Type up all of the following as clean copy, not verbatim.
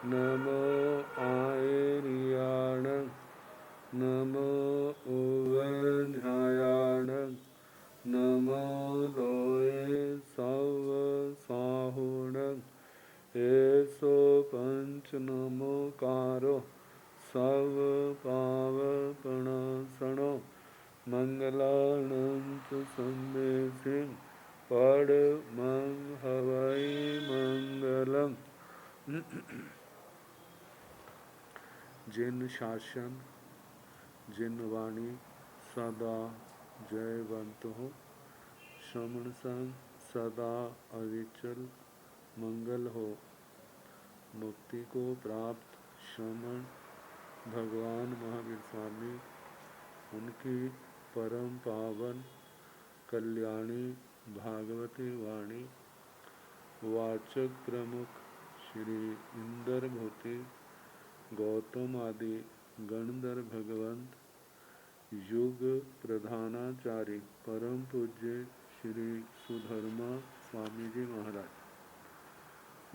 नमो आयर्याण नमो उवझायाण नमो लोये सव साहुण एसो पंच नमोकारो सव पावपणासनो मंगलानंत संदेशिं परमं हवै मंगलम्। जिन शासन जिन वाणी सदा जयवंत हो, श्रवण संग सदा अविचल मंगल हो। मुक्ति को प्राप्त श्रमण भगवान महावीर स्वामी, उनकी परम पावन कल्याणी भागवती वाणी वाचक प्रमुख श्री इंदर भूति गौतम आदि गणधर भगवंत, युग प्रधानाचार्य परम पूज्य श्री सुधर्मा स्वामी जी महाराज,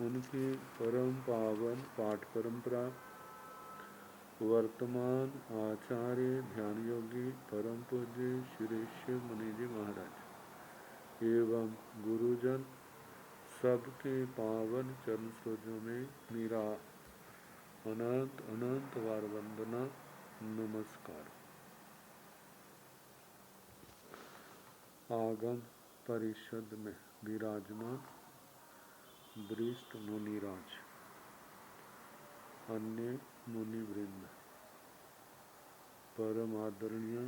उनकी परम पावन पाठ परंपरा, वर्तमान आचार्य ध्यान योगी परम पूज्य श्री शिव मुनि जी महाराज एवं गुरुजन सबके पावन चरण सरोजों में मेरा अनंत अनंत बार वंदना नमस्कार। आगम परिषद में विराजमान वरिष्ठ मुनिराज, अन्य मुनि वृंद, परम आदरणीय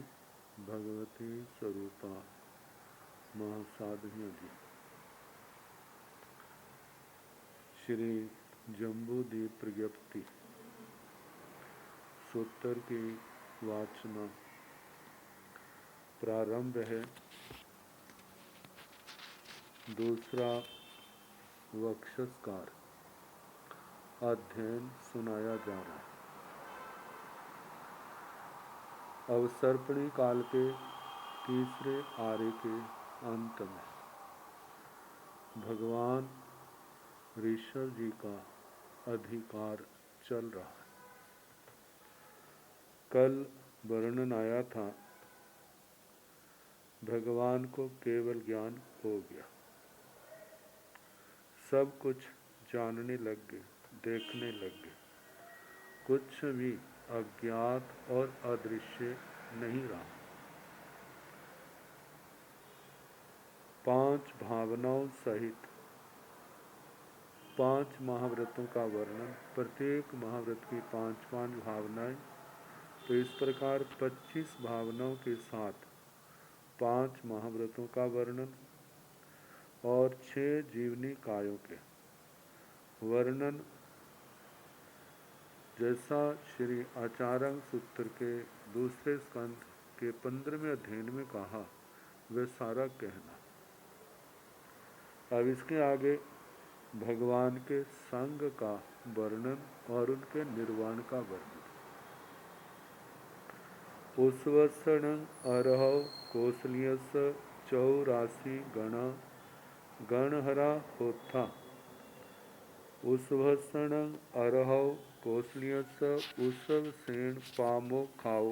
भगवती स्वरूपा महासाधियों जी, श्री जम्बूद्वीप प्रज्ञप्ति सूत्र की वाचना प्रारंभ है। दूसरा वक्षस्कार अध्ययन सुनाया जा रहा है। अवसर्पणी काल के तीसरे आर्य के अंत में भगवान ऋषभ जी का अधिकार चल रहा है। कल वर्णन आया था, भगवान को केवल ज्ञान हो गया, सब कुछ जानने लग गए, देखने लग गए, कुछ भी अज्ञात और अदृश्य नहीं रहा। पांच भावनाओं सहित 5 महाव्रतों का वर्णन, प्रत्येक महाव्रत की 5-5 भावनाएं, तो इस प्रकार 25 भावनाओं के साथ 5 महाव्रतों का वर्णन और 6 जीवनी कायों के वर्णन, जैसा श्री आचार्य सूत्र के दूसरे स्कंध के 15वें अध्याय में कहा, वह सारा कहना। अब इसके आगे भगवान के संग का वर्णन और उनके निर्वाण का वर्णन। उस्वसण अरहौ कौसल्यस 84 गणा गणहरा होथा। उस्वसण अरहौ कौसल्यस उसव सेन पामो खाओ।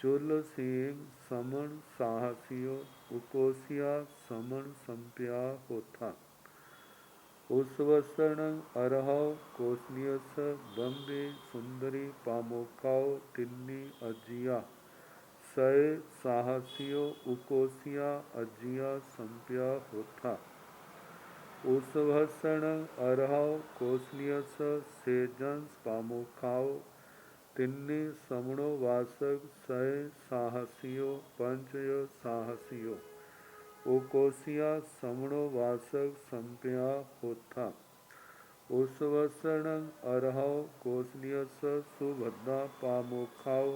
चुल सीम समन साहसियो उकोसिया समन संप्या होथा। उस्वसण अरहौ कौसल्यस बम्बे सुंदरी पामोखाओ तिन्नी अजिया सय साहसियो उकोसिया अजिया संप्या होथा। उस्वसण अरहौ कौसल्यस सेजंस पामोखाओ तिन्नी समणो वासक सय साहसियो पंचयो साहसियो उकोसिया समणो वासक संप्या होथा। उस्वसण अरहौ कौसल्यस सुभद्रा पामोखाओ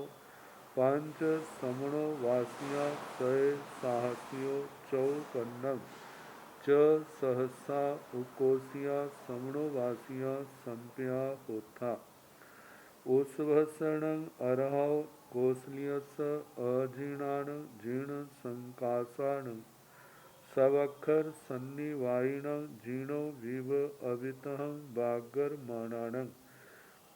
पंच समणो वासिया सय साहसियो चौपन्नम च सहसा उकोसिया समणो वासिया संप्या होथा। उस्वसण अरहौ कौसल्यस अजीर्णान जीर्ण संकासान सवक्षर सन्नि वायिण जीर्णो विव अवितः बागर मानानं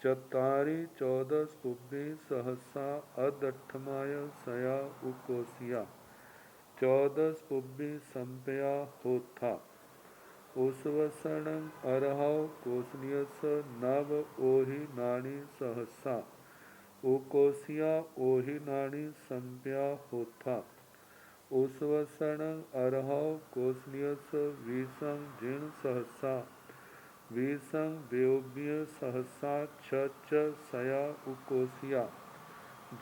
चत्तारि चौदस पुब्बे सहसा अदठमाय सया उकोसिया चौदस पुब्बे संपया होथा उसवसनं अरहौ कोसलियस नव ओहि नानी सहसा उकोसिया ओहि नानी संप्या होथा उसवसनं अरहौ कोसलियस वीसं जिण सहसा वीसं व्योव्य सहसा छ सया उकोसिया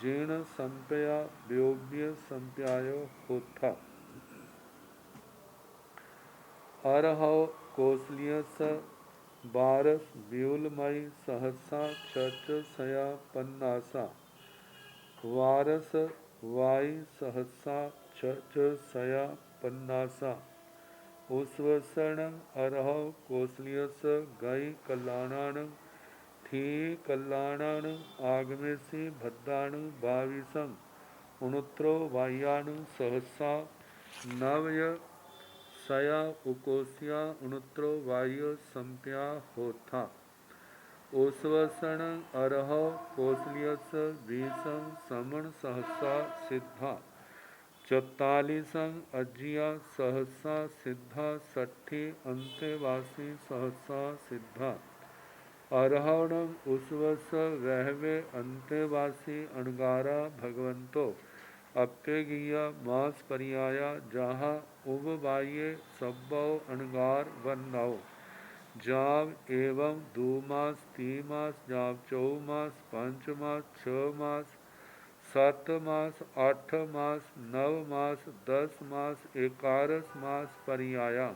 जीर्ण संप्या व्योव्य संप्याय होथा अरहौ कोसलियस बारस व्यूलमयी सहसा छ सया पन्नासा वारस वाई सहसा छ सया पन्नासा उसवसनं अरहौ कोसलियस गई कल्याणान थी कल्याणान आगमेसी भद्दान बाविसं उनुत्रो वायान सहसा नवय सया उकोसिया उनुत्रो वाय संप्या होथा उसवसनं अरहौ कोसलियस बीसं समण सहसा सिद्धा चौतालीसं अज्जिया सहसा सिद्धा षट्ठी अंतेवासी सहसा सिद्धा अरहणं उसवस वहवे अंतेवासी अणगारा भगवंतो अप्यगिया मास परियाया जहाँ उबवाये सब्बौ अणगार वन्नौ जाव एवं 2 मास 3 मास जाव 4 मास 5 मास 6 मास 7 मास 8 मास 9 मास 10 मास 11 मास परियाया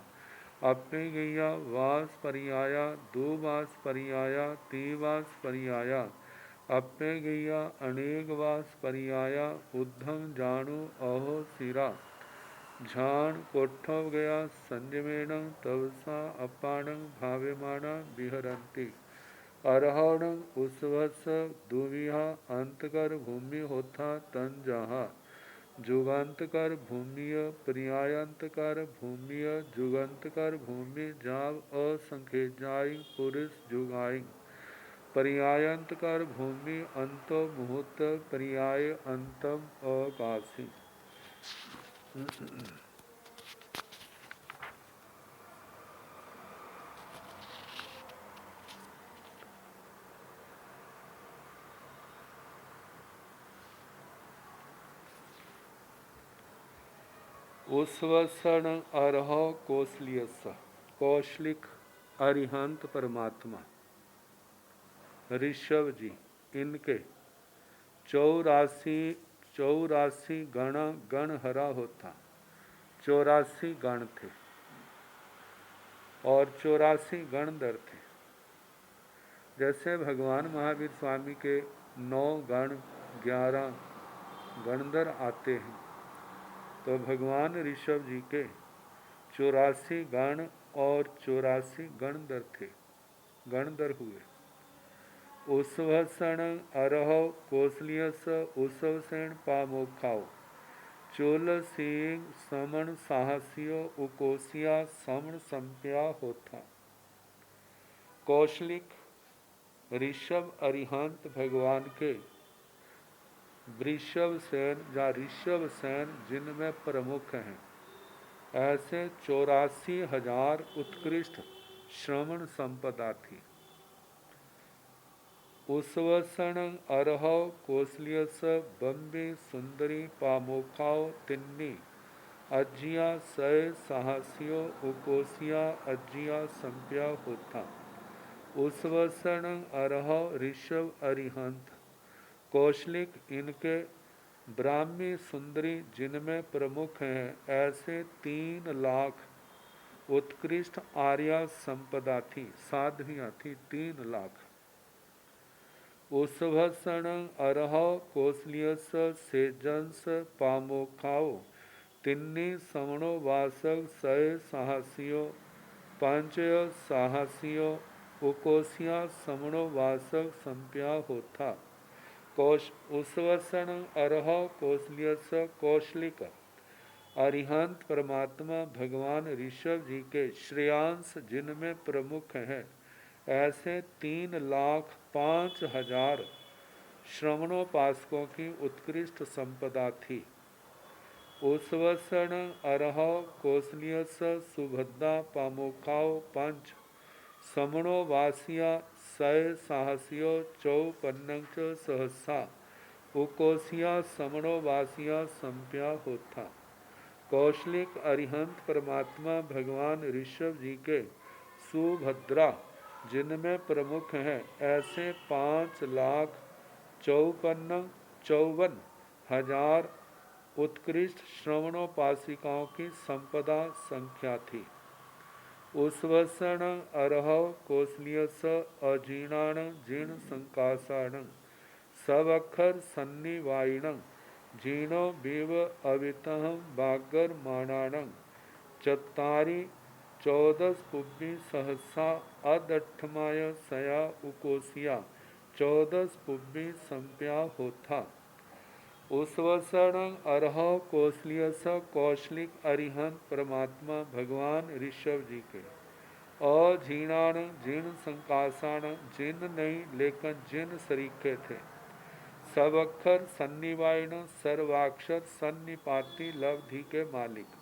अपने गैया वास परियाया 2 मास परियाया 3 मास परियाया अपने गैया अनेक वास परियाया उद्धम जानू अहो सिरा झान कोठव गया संयमेन तवसा अपानं भावेमाना विहरंती अरहणं उसवस दुविहा अंतकर भूमि होता तन जहा जुगांतकर भूमिय पर्यायंतकर भूमिय जुगंतकर भूमि जाव असंख्य जाई पुरुष जुगाई पर्यायंतकर भूमि अंतो मुहूर्त पर्याय अंतम अकाशी उसवसन अरह कोसलियस कौशलिक अरिहंत परमात्मा ऋषभ जी इनके 84 गण हरा होता 84 गण थे और 84 गणधर थे। जैसे भगवान महावीर स्वामी के 9 गण 11 गणधर आते हैं तो भगवान ऋषभ जी के 84 गण और 84 गणधर थे गणधर हुए। उसवसण अरह कोसलियस उसवसेन पामोखाओ चोल सिंह समण साहसियो उकोसिया समण संप्या होता। कौशलिक ऋषभ अरिहंत भगवान के वृषभ सेन या ऋषभ सेन जिनमें प्रमुख हैं ऐसे 84,000 उत्कृष्ट श्रवण संपदा थी। उसवसण अरह कोसलियस बम्बे सुंदरी पामोखाओ तिन्नी अज्जिया सय साहसियो उकोसिया अज्जिया संप्या होता। उसवसण अरह ऋषभ अरिहंत कौशलिक इनके ब्राह्मी सुंदरी जिनमें प्रमुख हैं ऐसे 3 लाख उत्कृष्ट आर्या संपदा थी साध्वियाँ थी 3 लाख। उसवसण अरह कोसलियस सेजंस पामोखाओ तिन्नी समणो वासक सय साहसियो पांचय साहसियो उकोसिया समणो वासक संप्या होता। उसवसण अरह कोसलियस कौशलिक अरिहंत परमात्मा भगवान ऋषभ जी के श्रेयांश जिनमें प्रमुख हैं, ऐसे 3,05,000 श्रवणोपासकों की उत्कृष्ट संपदा थी। उस्वसण अरह कौसल्यस सुभद्रा पामोखाओ पंच समणो वासिया सय साहसियो चौपन्नच सहसा उकोसिया समणो वासिया संप्या होता। कौशलिक अरिहंत परमात्मा भगवान ऋषभ जी के सुभद्रा जिनमें प्रमुख हैं, ऐसे 5,54,54,000 उत्कृष्ट श्रवणोपासिकाओं की संपदा संख्या थी। उस्वसण अरहव कौसल्यस अजीर्णाण जीर्ण संकासाण सवक्षर सन्निवायिण जीर्णो बिव अवितः बागर माणाण चत्तारि 14 पुब्बी सहसा अदठमाय सया उकोसिया 14 पुब्बी संप्या होता। उस्वसण अरह कौसल्यस कौशलिक अरिहंत परमात्मा भगवान ऋषभ जी के अजीर्णाण जीर्ण संकासाण जिन नहीं लेकिन जिन सरीखे थे। सब अक्षर सन्निवायण सर्वाक्षर सन्निपाति लब्धि के मालिक।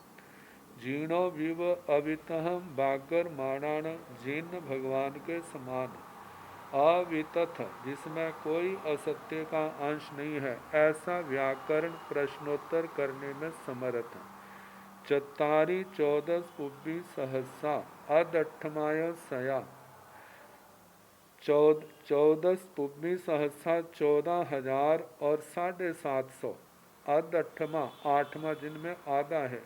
जीर्णो विव अवितहम बागर माणाण जीर्ण भगवान के समान अवितथ जिसमें कोई असत्य का अंश नहीं है, ऐसा व्याकरण प्रश्नोत्तर करने में समर्थ। चत्तारी 14 पुब्बी सहसा अदठमाय सया 14 पुब्बी सहसा 14,000 और 750 अदठमा 8वां जिनमें आधा है,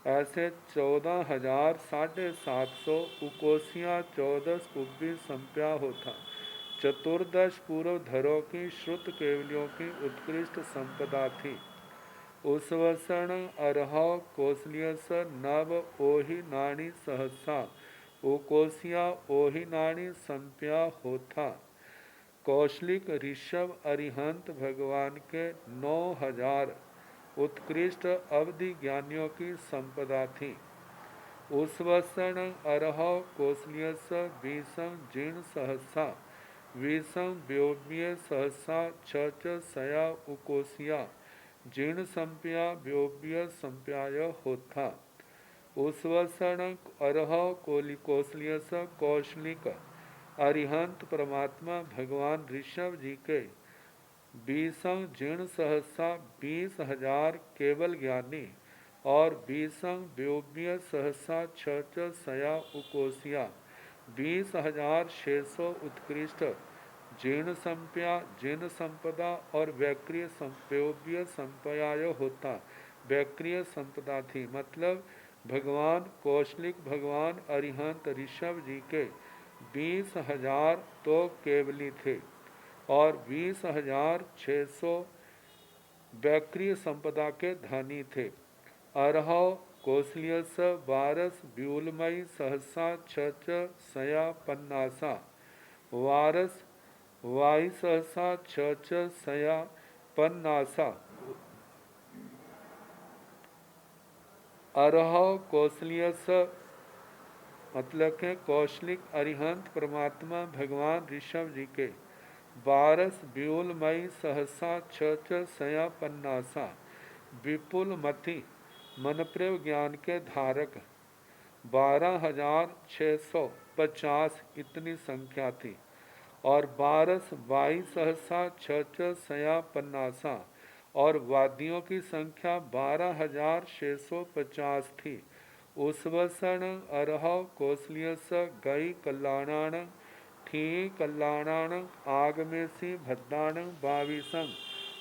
ऐसे 14,000 750 उकोसियाँ 14 पुब्बी संप्या होता। चतुर्दश पूर्व धरों की श्रुत केवलियों की उत्कृष्ट संपदा थी। उस्वसण अरह कौसल्यस नव ओहि नाणी सहसा उकोसिया ओहि नाणी संप्या होता। कौशलिक ऋषभ अरिहंत भगवान के 9,000 उत्कृष्ट अवधि ज्ञानियों की संपदा थी। उस्वसण अरह कौसल्यस बीसम जीर्ण सहसा विषम व्योम्य सहसा छच सया उकोसिया जीर्ण संप्या व्योम्य संप्याय होता। उस्वसण अरह कौसल्यस कौशलिक अरिहंत परमात्मा भगवान ऋषभ जी के 20 जीर्ण सहसा 20,000 केवल ज्ञानी और 20 व्योम्य सहसा छच सया उकोसिया 20,600 उत्कृष्ट जीर्ण संप्या जिन संपदा और वैक्रिय व्योम्य संप्याय होता। वैक्रिय संपदा थी मतलब भगवान कौशलिक भगवान अरिहंत ऋषभ जी के 20,000 तो केवली थे और 20,600 वैक्रिय संपदा के धनी थे। अरहव कौसल्यस 12 व्यूलमयी सहसा छच सया पन्नासा वारस वाई सहसा छच सया पन्नासा। अरहव कौसल्यस मतलब के कौशलिक अरिहंत परमात्मा भगवान ऋषभ जी के 12 व्यूलमयी सहसा छच सया पन्नासा विपुल मति मनप्रेव ज्ञान के धारक 12,650 इतनी संख्या थी और 12 वाई सहसा छच सया पन्नासा और वादियों की संख्या 12,650 थी। उस्वसण अरहव कौसल्यस गई कल्याणाण ठी कल्याणाण आगमेसी भद्राण बाविसं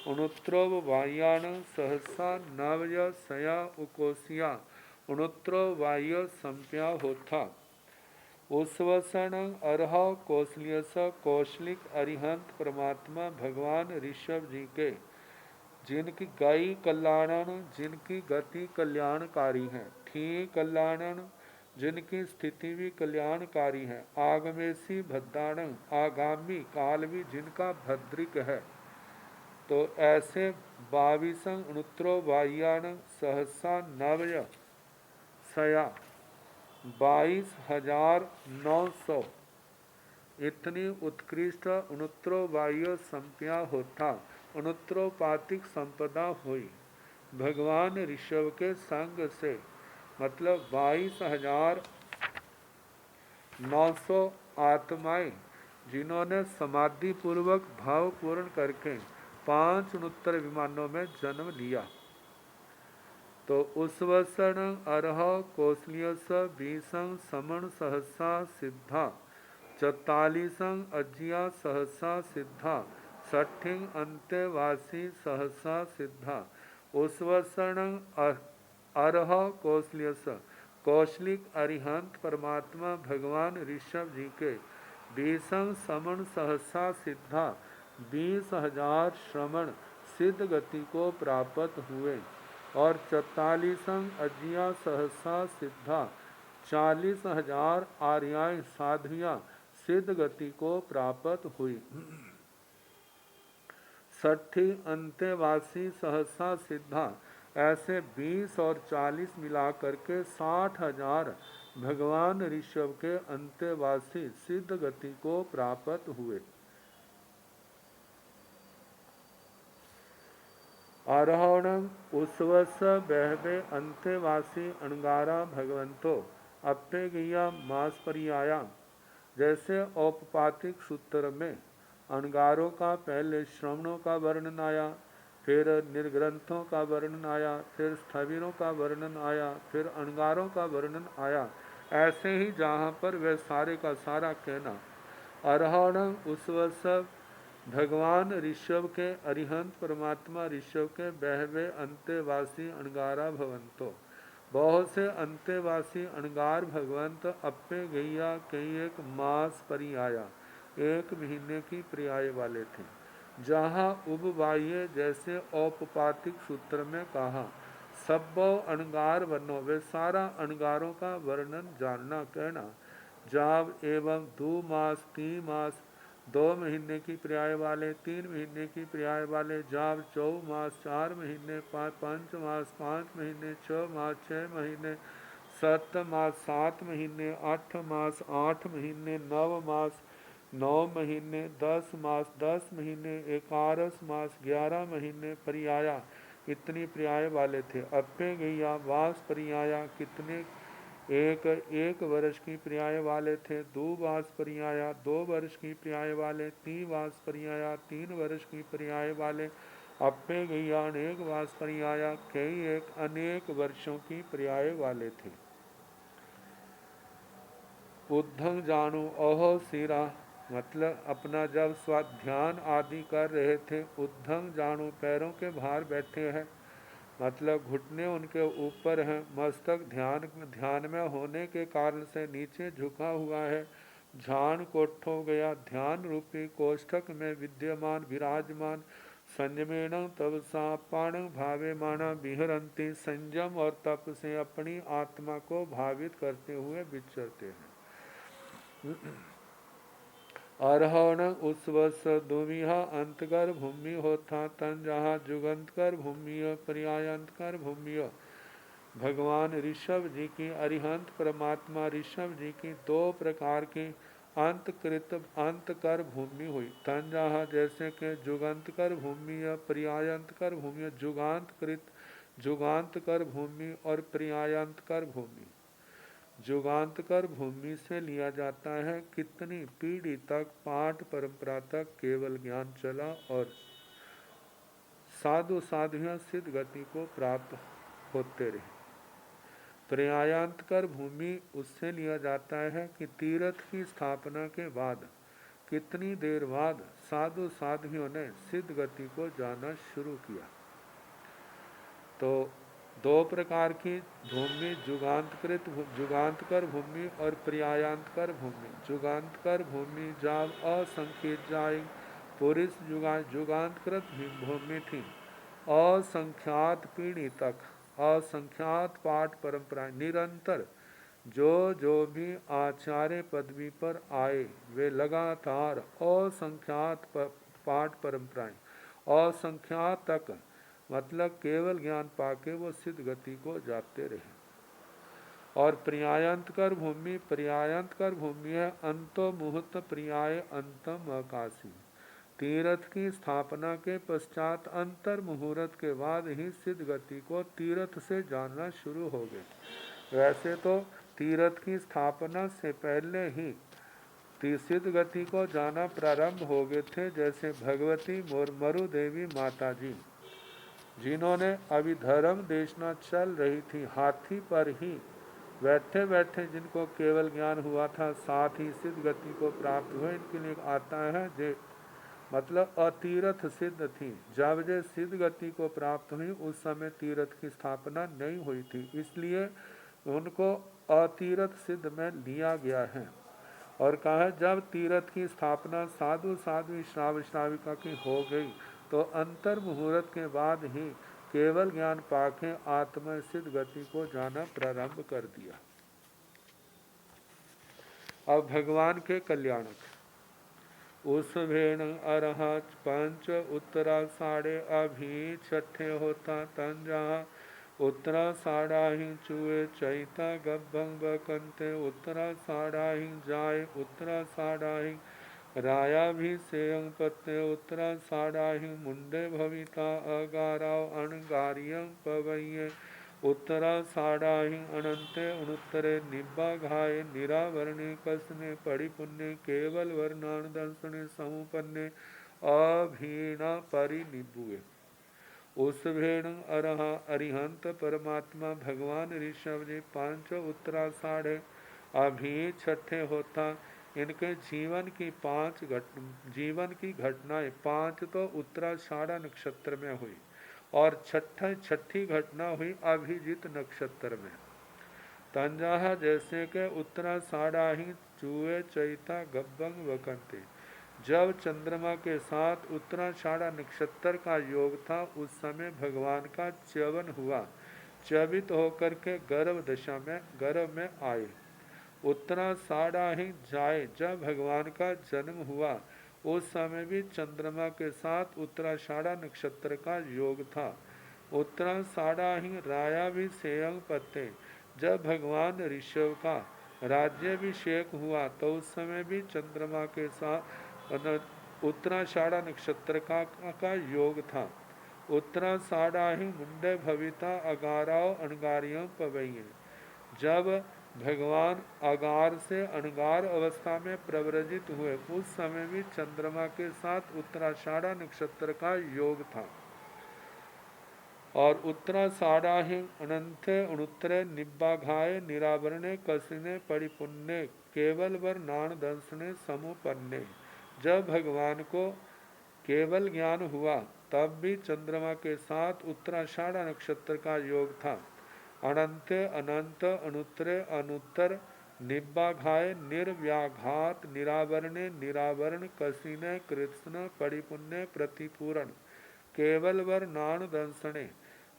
उनुत्रोव वाह्याण सहसा नवय सया उकोसिया उनुत्रो वाह्य संप्या होता। उस्वसण अरहव कौसल्यस कौशलिक अरिहंत परमात्मा भगवान ऋषभ जी के जिनकी गई कल्याणन जिनकी गति कल्याणकारी है, ठीक कल्याणन जिनकी स्थिति भी कल्याणकारी है, आगमेसी भद्राण आगामी काल भी जिनका भद्रिक है, तो ऐसे 22 उनुत्रो बाह्यान सहसा नवय सया 22,900 इतनी उत्कृष्ट उनुत्रो बाह्य संज्ञा होता उनुत्रोपातिक संपदा हुई भगवान ऋषभ के संग से, मतलब 22,900 आत्माएं जिन्होंने समाधि पूर्वक भाव पूर्ण करके 5 उनुत्तर विमानों में जन्म लिया। तो उस वसन अरह कौशल्यस 20 समण सहसा सिद्धा 44 अज्ञा सहसा सिद्धा 60 अंत्यवासी सहसा सिद्धा। उस वसन अरह कौशल्यस कौशलिक अरिहंत परमात्मा भगवान ऋषभ जी के 20 समण सहसा सिद्धा 20,000 श्रमण सिद्ध गति को प्राप्त हुए और 44 अज्ञा सहसा सिद्धा 40,000 आर्याएं साध्वियां सिद्ध गति को प्राप्त हुई। 60 अंत्यवासी सहसा सिद्धा, ऐसे 20 और 40 मिलाकर के 60,000 भगवान ऋषभ के अंत्यवासी सिद्ध गति को प्राप्त हुए। आरोहण उसवस बहवे अंत्यवासी अणगारा भगवंतो अप्पे गैया मास परियाया। जैसे औपपातिक सूत्र में अणगारों का पहले श्रवणों का वर्णन आया, फिर निर्ग्रंथों का वर्णन आया, फिर स्थविरों का वर्णन आया, फिर अणगारों का वर्णन आया। ऐसे ही जहाँ पर वह सारे का सारा कहना आरोहण उसवस भगवान ऋषभ के अरिहंत परमात्मा ऋषभ के बहवे अंत्यवासी अणगारा भवंतो, बहुत से अंत्यवासी अणगार भगवंत अप्पे गैया कई एक मास परियाया 1 महीने की पर्याय वाले थे। जहाँ उपबाह्य जैसे औपपातिक सूत्र में कहा सब्बो अणगार बनो, वे सारा अणगारों का वर्णन जानना कहना। जाब एवं 2 मास 3 मास 2 महीने की पर्याय वाले, 3 महीने की पर्याय वाले, जाब 4 मास 4 महीने, 5 मास 5 महीने, 6 मास 6 महीने, 7 मास 7 महीने, 8 मास 8 महीने, 9 मास 9 महीने, 10 मास 10 महीने, 11 मास 11 महीने पर्याया इतनी पर्याय वाले थे। अप्पे गैया वास पर्याया कितने एक वर्ष की पर्याय वाले थे। 2 वास पर्याया 2 वर्ष की पर्याय वाले, 3 वास पर्याया 3 वर्ष की पर्याय वाले, अप्पे गैया अनेक वास पर्याया कई एक अनेक वर्षों की पर्याय वाले थे। उद्धंग जानू ओहो सिरा, मतलब अपना जब स्वाध्यान आदि कर रहे थे, उद्धंग जानू पैरों के भार बैठे हैं, मतलब घुटने उनके ऊपर हैं, मस्तक ध्यान में होने के कारण से नीचे झुका हुआ है। झान कोठ हो गया, ध्यान रूपी कोष्ठक में विद्यमान विराजमान। संयमेण तपसा पाण भावे माना विहरंती, संयम और तप से अपनी आत्मा को भावित करते हुए विचरते हैं। अरहण उसवस दुविहा अंतकर भूमि होता तन, जहाँ जुगंतकर भूमिय पर्यायंतकर भूमिय। भगवान ऋषभ जी की अरिहंत परमात्मा ऋषभ जी की 2 प्रकार की अंतकृत अंतकर भूमि हुई। तन जहाँ जैसे कि जुगंतकर भूमि या पर्यायंतकर भूमि, जुगांतकर भूमि और पर्यायंतकर भूमि। जुगांतकर भूमि से लिया जाता है कितनी पीढ़ी तक पाठ परंपरा तक केवल ज्ञान चला और साधु साध्वियां सिद्ध गति को प्राप्त होते रहे। पर्यायांतकर भूमि उससे लिया जाता है कि तीर्थ की स्थापना के बाद कितनी देर बाद साधु साध्वियों ने सिद्ध गति को जाना शुरू किया। तो 2 प्रकार की भूमि जुगांतकर भूमि और पर्यायांतकर भूमि। जुगांतकर भूमि जब असंख्यित जाए पुरुष जुगांतकृत भूमि थी, असंख्यात पीढ़ी तक असंख्यात पाठ परंपराएं निरंतर जो भी आचार्य पदवी पर आए वे लगातार असंख्यात पाठ परंपराएं असंख्या तक मतलब केवल ज्ञान पाके वो सिद्ध गति को जाते रहे। और पर्यायंतकर भूमि है अंतो मुहूर्त पर्याय अंतम आकाशी। तीर्थ की स्थापना के पश्चात अंतर मुहूर्त के बाद ही सिद्ध गति को तीर्थ से जानना शुरू हो गए। वैसे तो तीर्थ की स्थापना से पहले ही सिद्ध गति को जाना प्रारंभ हो गए थे, जैसे भगवती मरु देवी माता जी जिन्होंने अभी धर्म देशना चल रही थी, हाथी पर ही बैठे बैठे जिनको केवल ज्ञान हुआ था, साथ ही सिद्ध गति को प्राप्त हुए, इनके लिए आता है जे मतलब अतीर्थ सिद्ध थी। जब जे सिद्ध गति को प्राप्त हुई उस समय तीर्थ की स्थापना नहीं हुई थी, इसलिए उनको अतीर्थ सिद्ध में लिया गया है। और कहा जब तीर्थ की स्थापना साधु साध्वी श्राव श्राविका की हो गई तो अंतर मुहूर्त के बाद ही केवल ज्ञान पाके आत्मा सिद्ध गति को जाना प्रारंभ कर दिया। अब भगवान के कल्याणक उस भेण अरह पंच उत्तरा साढ़े अभी छठे होता तन जहाँ उत्तरा साढ़ा ही चुए चैता गब्बंग बकंते उत्तरा साढ़ा ही जाए उत्तरा साढ़ा ही राया भी सेयंग पत्ते उत्तरा साढ़ा ही मुंडे भविता अगाराव अणगारियं पवैये उत्तरा साढ़ा ही अनंते उनुत्तरे निब्बा घाये निरावरणे कसने पड़ी पुण्य केवल वर्णान दर्शने समुपन्ने अभीणा परिनिबुए। उस भेण अरहा अरिहंत परमात्मा भगवान ऋषभ जी पांच उत्तरा साढ़े अभी छठे होता। इनके जीवन की घटनाएं पांच तो उत्तराषाढ़ा नक्षत्र में हुई और छठी घटना हुई अभिजीत नक्षत्र में। तंजाहा जैसे के उत्तराषाढ़ा ही चूहे चैता गब्बंग वकंते। जब चंद्रमा के साथ उत्तराषाढ़ा नक्षत्र का योग था उस समय भगवान का च्यवन हुआ, च्यवित होकर के गर्भ में आए। उत्तराषाढ़ा ही जाए जब भगवान का जन्म हुआ उस समय भी चंद्रमा के साथ उत्तराषाढ़ा नक्षत्र का योग था। उत्तराषाढ़ा ही राया भी सेयंग पत्ते जब भगवान ऋषभ का राज्याभिषेक हुआ तो उस समय भी चंद्रमा के साथ उत्तराषाढ़ा नक्षत्र का योग था। उत्तराषाढ़ा ही मुंडे भविता अगाराव अणगारियों पवैये। जब भगवान अगार से अणगार अवस्था में प्रव्रजित हुए उस समय भी चंद्रमा के साथ उत्तराषाढ़ा नक्षत्र का योग था। और उत्तराषाढ़ा ही अनंते उनुत्तरे निब्बाघाये निरावरणे कसिने परिपुण्य केवल वर नान दंसने समुपन्ने। जब भगवान को केवल ज्ञान हुआ तब भी चंद्रमा के साथ उत्तराषाढ़ा नक्षत्र का योग था। अनंते अनंत अनुत्तरे अनुत्तर निब्बाघाय निर्व्याघात निरावरणे निरावरण कसिने कृष्ण परिपुण्य प्रतिपूरण केवल वर नान दंसने।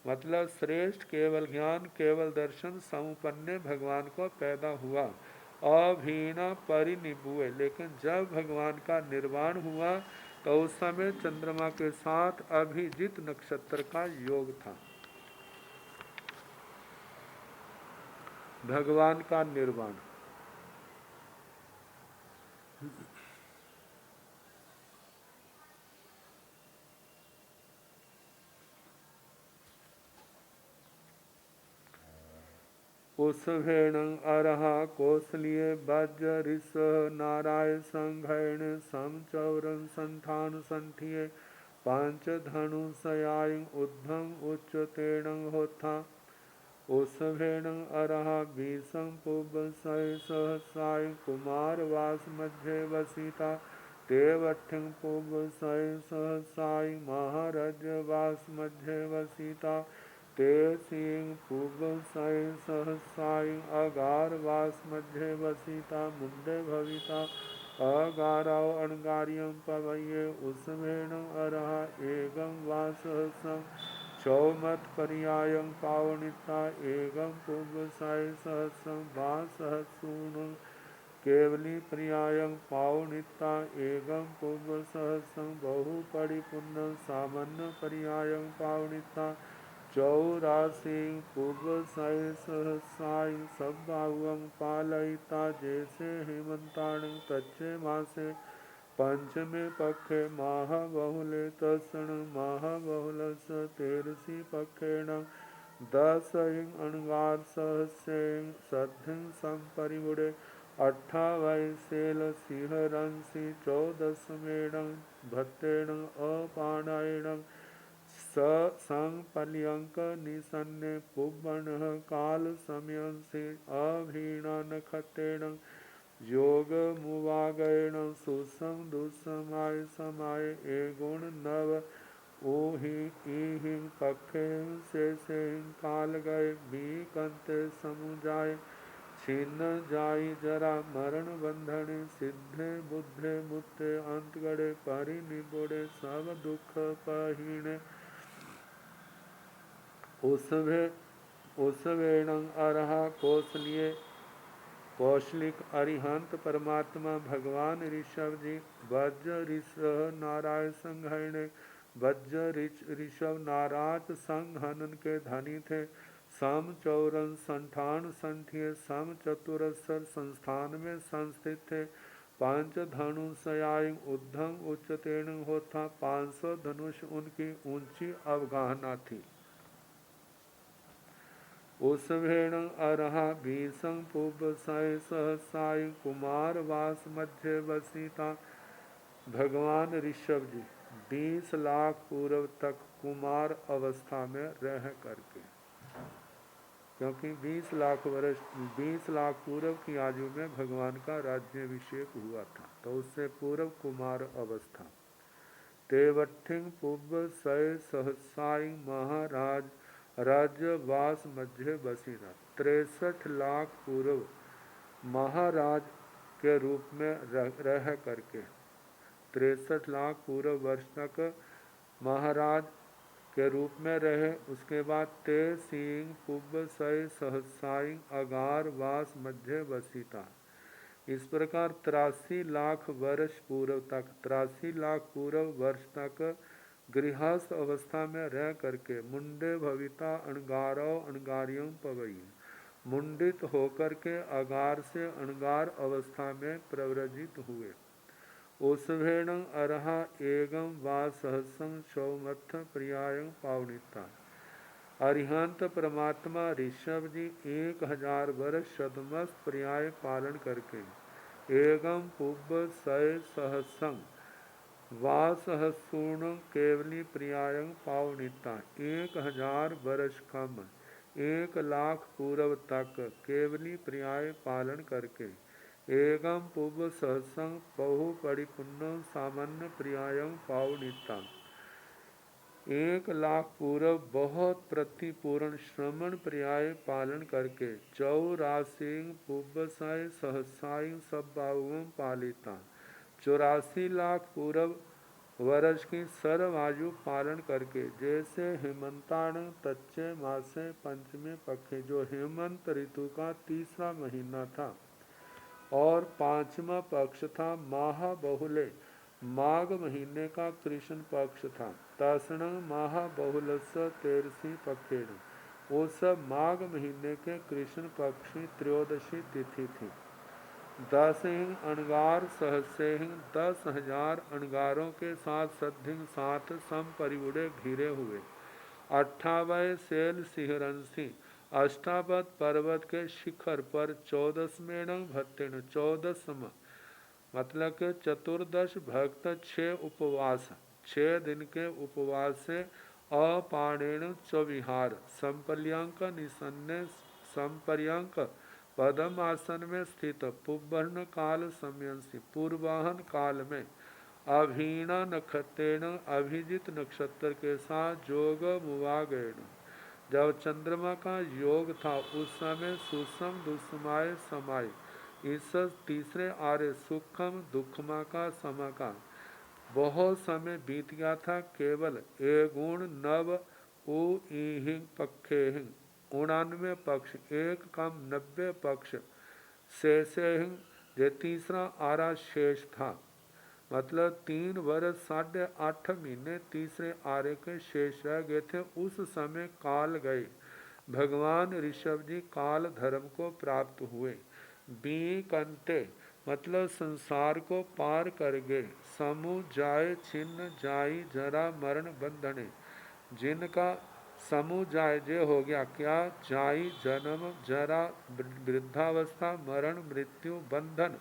मतलब श्रेष्ठ केवल ज्ञान केवल दर्शन समुपन्ने भगवान को पैदा हुआ अभीना परिनिबुए। लेकिन जब भगवान का निर्वाण हुआ तो उस समय चंद्रमा के साथ अभिजीत नक्षत्र का योग था। भगवान का निर्वाण उस भेण अरहा कौशल्य वज्र ऋष नाराय संघैण समचौरन संठान संठिये पांच धनु सयाय उद्धम उच्च तेण होता। उस भेण अरहा भीषम पुब सय सहसाय कुमार वास मध्य वसिता देवठिंग पुब सय सहसाय महाराज वास मध्य वसिता ते सिंह पुब सय सहसाय अगार वास मध्य वसिता मुंडे भविता अगाराव अणगारियम पवैये। उस भेण अरहा एगम वास सम चौमत पर्यायं पावनिता एगम पुब साय सहस्रम सहसून केवली प्रियायं पावनिता एगं पूर्व सहस्रं बहु परिपुण्य सामान्य पर्यायं पावनिता चौरासी पूर्व सहस्राय सब्बाहुं पालयिता जैसे हेमंताण तच्चे मासे पंचमे पक्षे महाबहुले तत्सण महाबहुलस तेरसी पक्षेण दशहिं अणगार सहस्रें सद्धिं संपरिवुडे अट्ठावैशेल सिंहरंसि चौदसमेण भत्तेण अपानायण स संपल्यंक निसन्ने पुब्बणः काल समयंसि अभीणा नखत्तेण योग मुवागण सुसम दुस्समाय समाय एगुण नव ओहि इहि पक्षे शेषे काल गए भी कंते समुजाय छिन्न जाई जरा मरण बंधन सिद्धे बुद्धे मुत्ते अंत गड़े परिनिबोड़े सब दुख पहीणे उसवेण अरहा कौशलिक अरिहंत परमात्मा भगवान ऋषभ जी वज्र ऋषभ नारायण संघने वज्र ऋषभ नाराज संघनन के धनी थे सम चौरन संठान संठिय सम चतुरस्र संस्थान में संस्थित थे पांच धनु सयाय उद्धम उच्चतेन होता 500 धनुष उनकी ऊंची अवगाहना थी। उसवेण अरहा भीषं पुब्बसय सहसाय कुमार वास मध्य वसीता भगवान ऋषभ जी 20 लाख पूर्व तक कुमार अवस्था में रह करके, क्योंकि 20 लाख पूर्व की आयु में भगवान का राज्याभिषेक हुआ था, तो उससे पूर्व कुमार अवस्था। तेवठिंग पुब्बसय सहसाय महाराज राज्यवास मध्य बसीना 63 लाख पूर्व महाराज के रूप में रह करके 63 लाख पूर्व वर्ष तक महाराज के रूप में रहे। उसके बाद ते सिंह पुब्बसय सहसाई अगार वास मध्य बसीता। इस प्रकार 83 लाख वर्ष पूर्व तक 83 लाख पूर्व वर्ष तक गृहस्थ अवस्था में रह करके मुंडे भविता अणगारो अणगारियों पवई मुंडित होकर के अगार से अणगार अवस्था में प्रव्रजित हुए। उसवेण अरहा एगम वा सहसं सौमथ प्रियाय पावनिता। अरिहंत परमात्मा ऋषभ जी 1000 वर्ष सदमस्त पर्याय पालन करके एगम पुब्ब सय सहसंग वासहसूर्ण केवली प्रियायं पावनिता 1000 वर्ष कम 1 लाख पूर्व तक केवली प्रियाय पालन करके एगम पुब सहसंग बहु परिपुण्य सामान्य प्रियायं पावनिता 1 लाख पूर्व बहुत प्रतिपूर्ण श्रमण पर्याय पालन करके 84 पुब्बसाय सहसाई सब बाहुओं पालिता 84 लाख पूर्व वर्ष की सर्वायु पालन करके जैसे हेमंताण तच्चे मासे पंचमी पक्षे जो हेमंत ऋतु का तीसरा महीना था और 5वां पक्ष था महाबहुले माघ महीने का कृष्ण पक्ष था तसण महाबहुलस तेरसी पक्षेण वो सब माघ महीने के कृष्ण पक्ष की त्रयोदशी तिथि थी। 10 अणगार सहस्रें 10,000 अणगारों के साथ सद्धिंग साथ सम परिवुड़े घिरे हुए 58 शैल सिंहरंसी अष्टावत पर्वत के शिखर पर 14 भत्तेण 14 मतलब के चतुर्दश भक्त 6 उपवास 6 दिन के उपवास से अपाणेण चविहार संपर्यंक निसन्ने संपर्यंक पदम आसन में स्थित पुब्बर्ण काल समयंसी पूर्वाहन काल में अभीणा नक्षत्रेण अभिजित नक्षत्र के साथ जोग मुवागेण जब चंद्रमा का योग था उस समय सुसम दुस्समाय समाय इस तीसरे आर्य सुखम दुखमा का समा का बहुत समय बीत गया था। केवल एगुण नव उहिंग पक्षेहिंग 99 पक्ष एक कम 90 पक्ष शेषेहिंग जे तीसरा आरा शेष था, मतलब 3 वर्ष 8.5 महीने तीसरे आरे के शेष रह गए थे। उस समय काल गए, भगवान ऋषभ जी काल धर्म को प्राप्त हुए। बीकंते मतलब संसार को पार कर गए। समूह जाए छिन्न जाई जरा मरण बंधने, जिनका समूह जाए जे हो गया क्या, जाई जन्म जरा वृद्धावस्था मरण मृत्यु बंधन,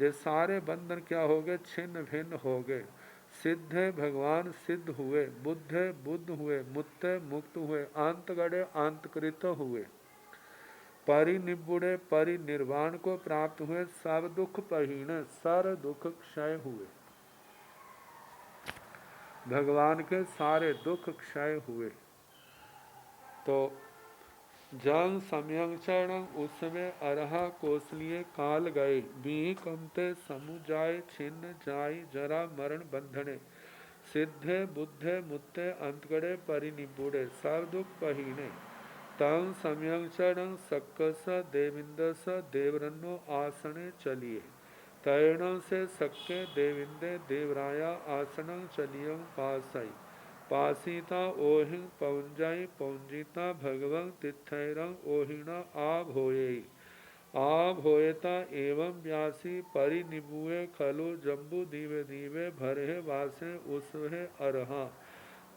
ये सारे बंधन क्या हो गए, छिन्न भिन्न हो गए। सिद्धे भगवान सिद्ध हुए, बुद्धे बुद्ध हुए, मुत्ते मुक्त हुए, अंत गड़े अंतकृत हुए, परिनिबुड़े परिनिर्वाण को प्राप्त हुए, सब दुख पहीने सर दुख क्षय हुए। भगवान के सारे दुख क्षय हुए। तो जंग सम्यंग चरण उसमें अरहा कोसलिए काल गए, बीही कमते समु जाए छिन्न जाई जरा मरण बंधने, सिद्धे बुद्धे मुत्ते अंतगड़े परिनिबुड़े सब दुख पहीने। तंग सम्यंग चरण सक्कस देविंदस देवरन्नो आसने चलिए, तैरण से सक्के देविंदे देवराया आसनं चलियं पासई, पासीता ओहिं पौंजाई पौंजिता भगवं तिथैरं ओहिणा आभ होये, आभ होयता एवं व्यासी परिनिबुए खलु जम्बू दीवे दीवे भरे वासे उसहे अरहा,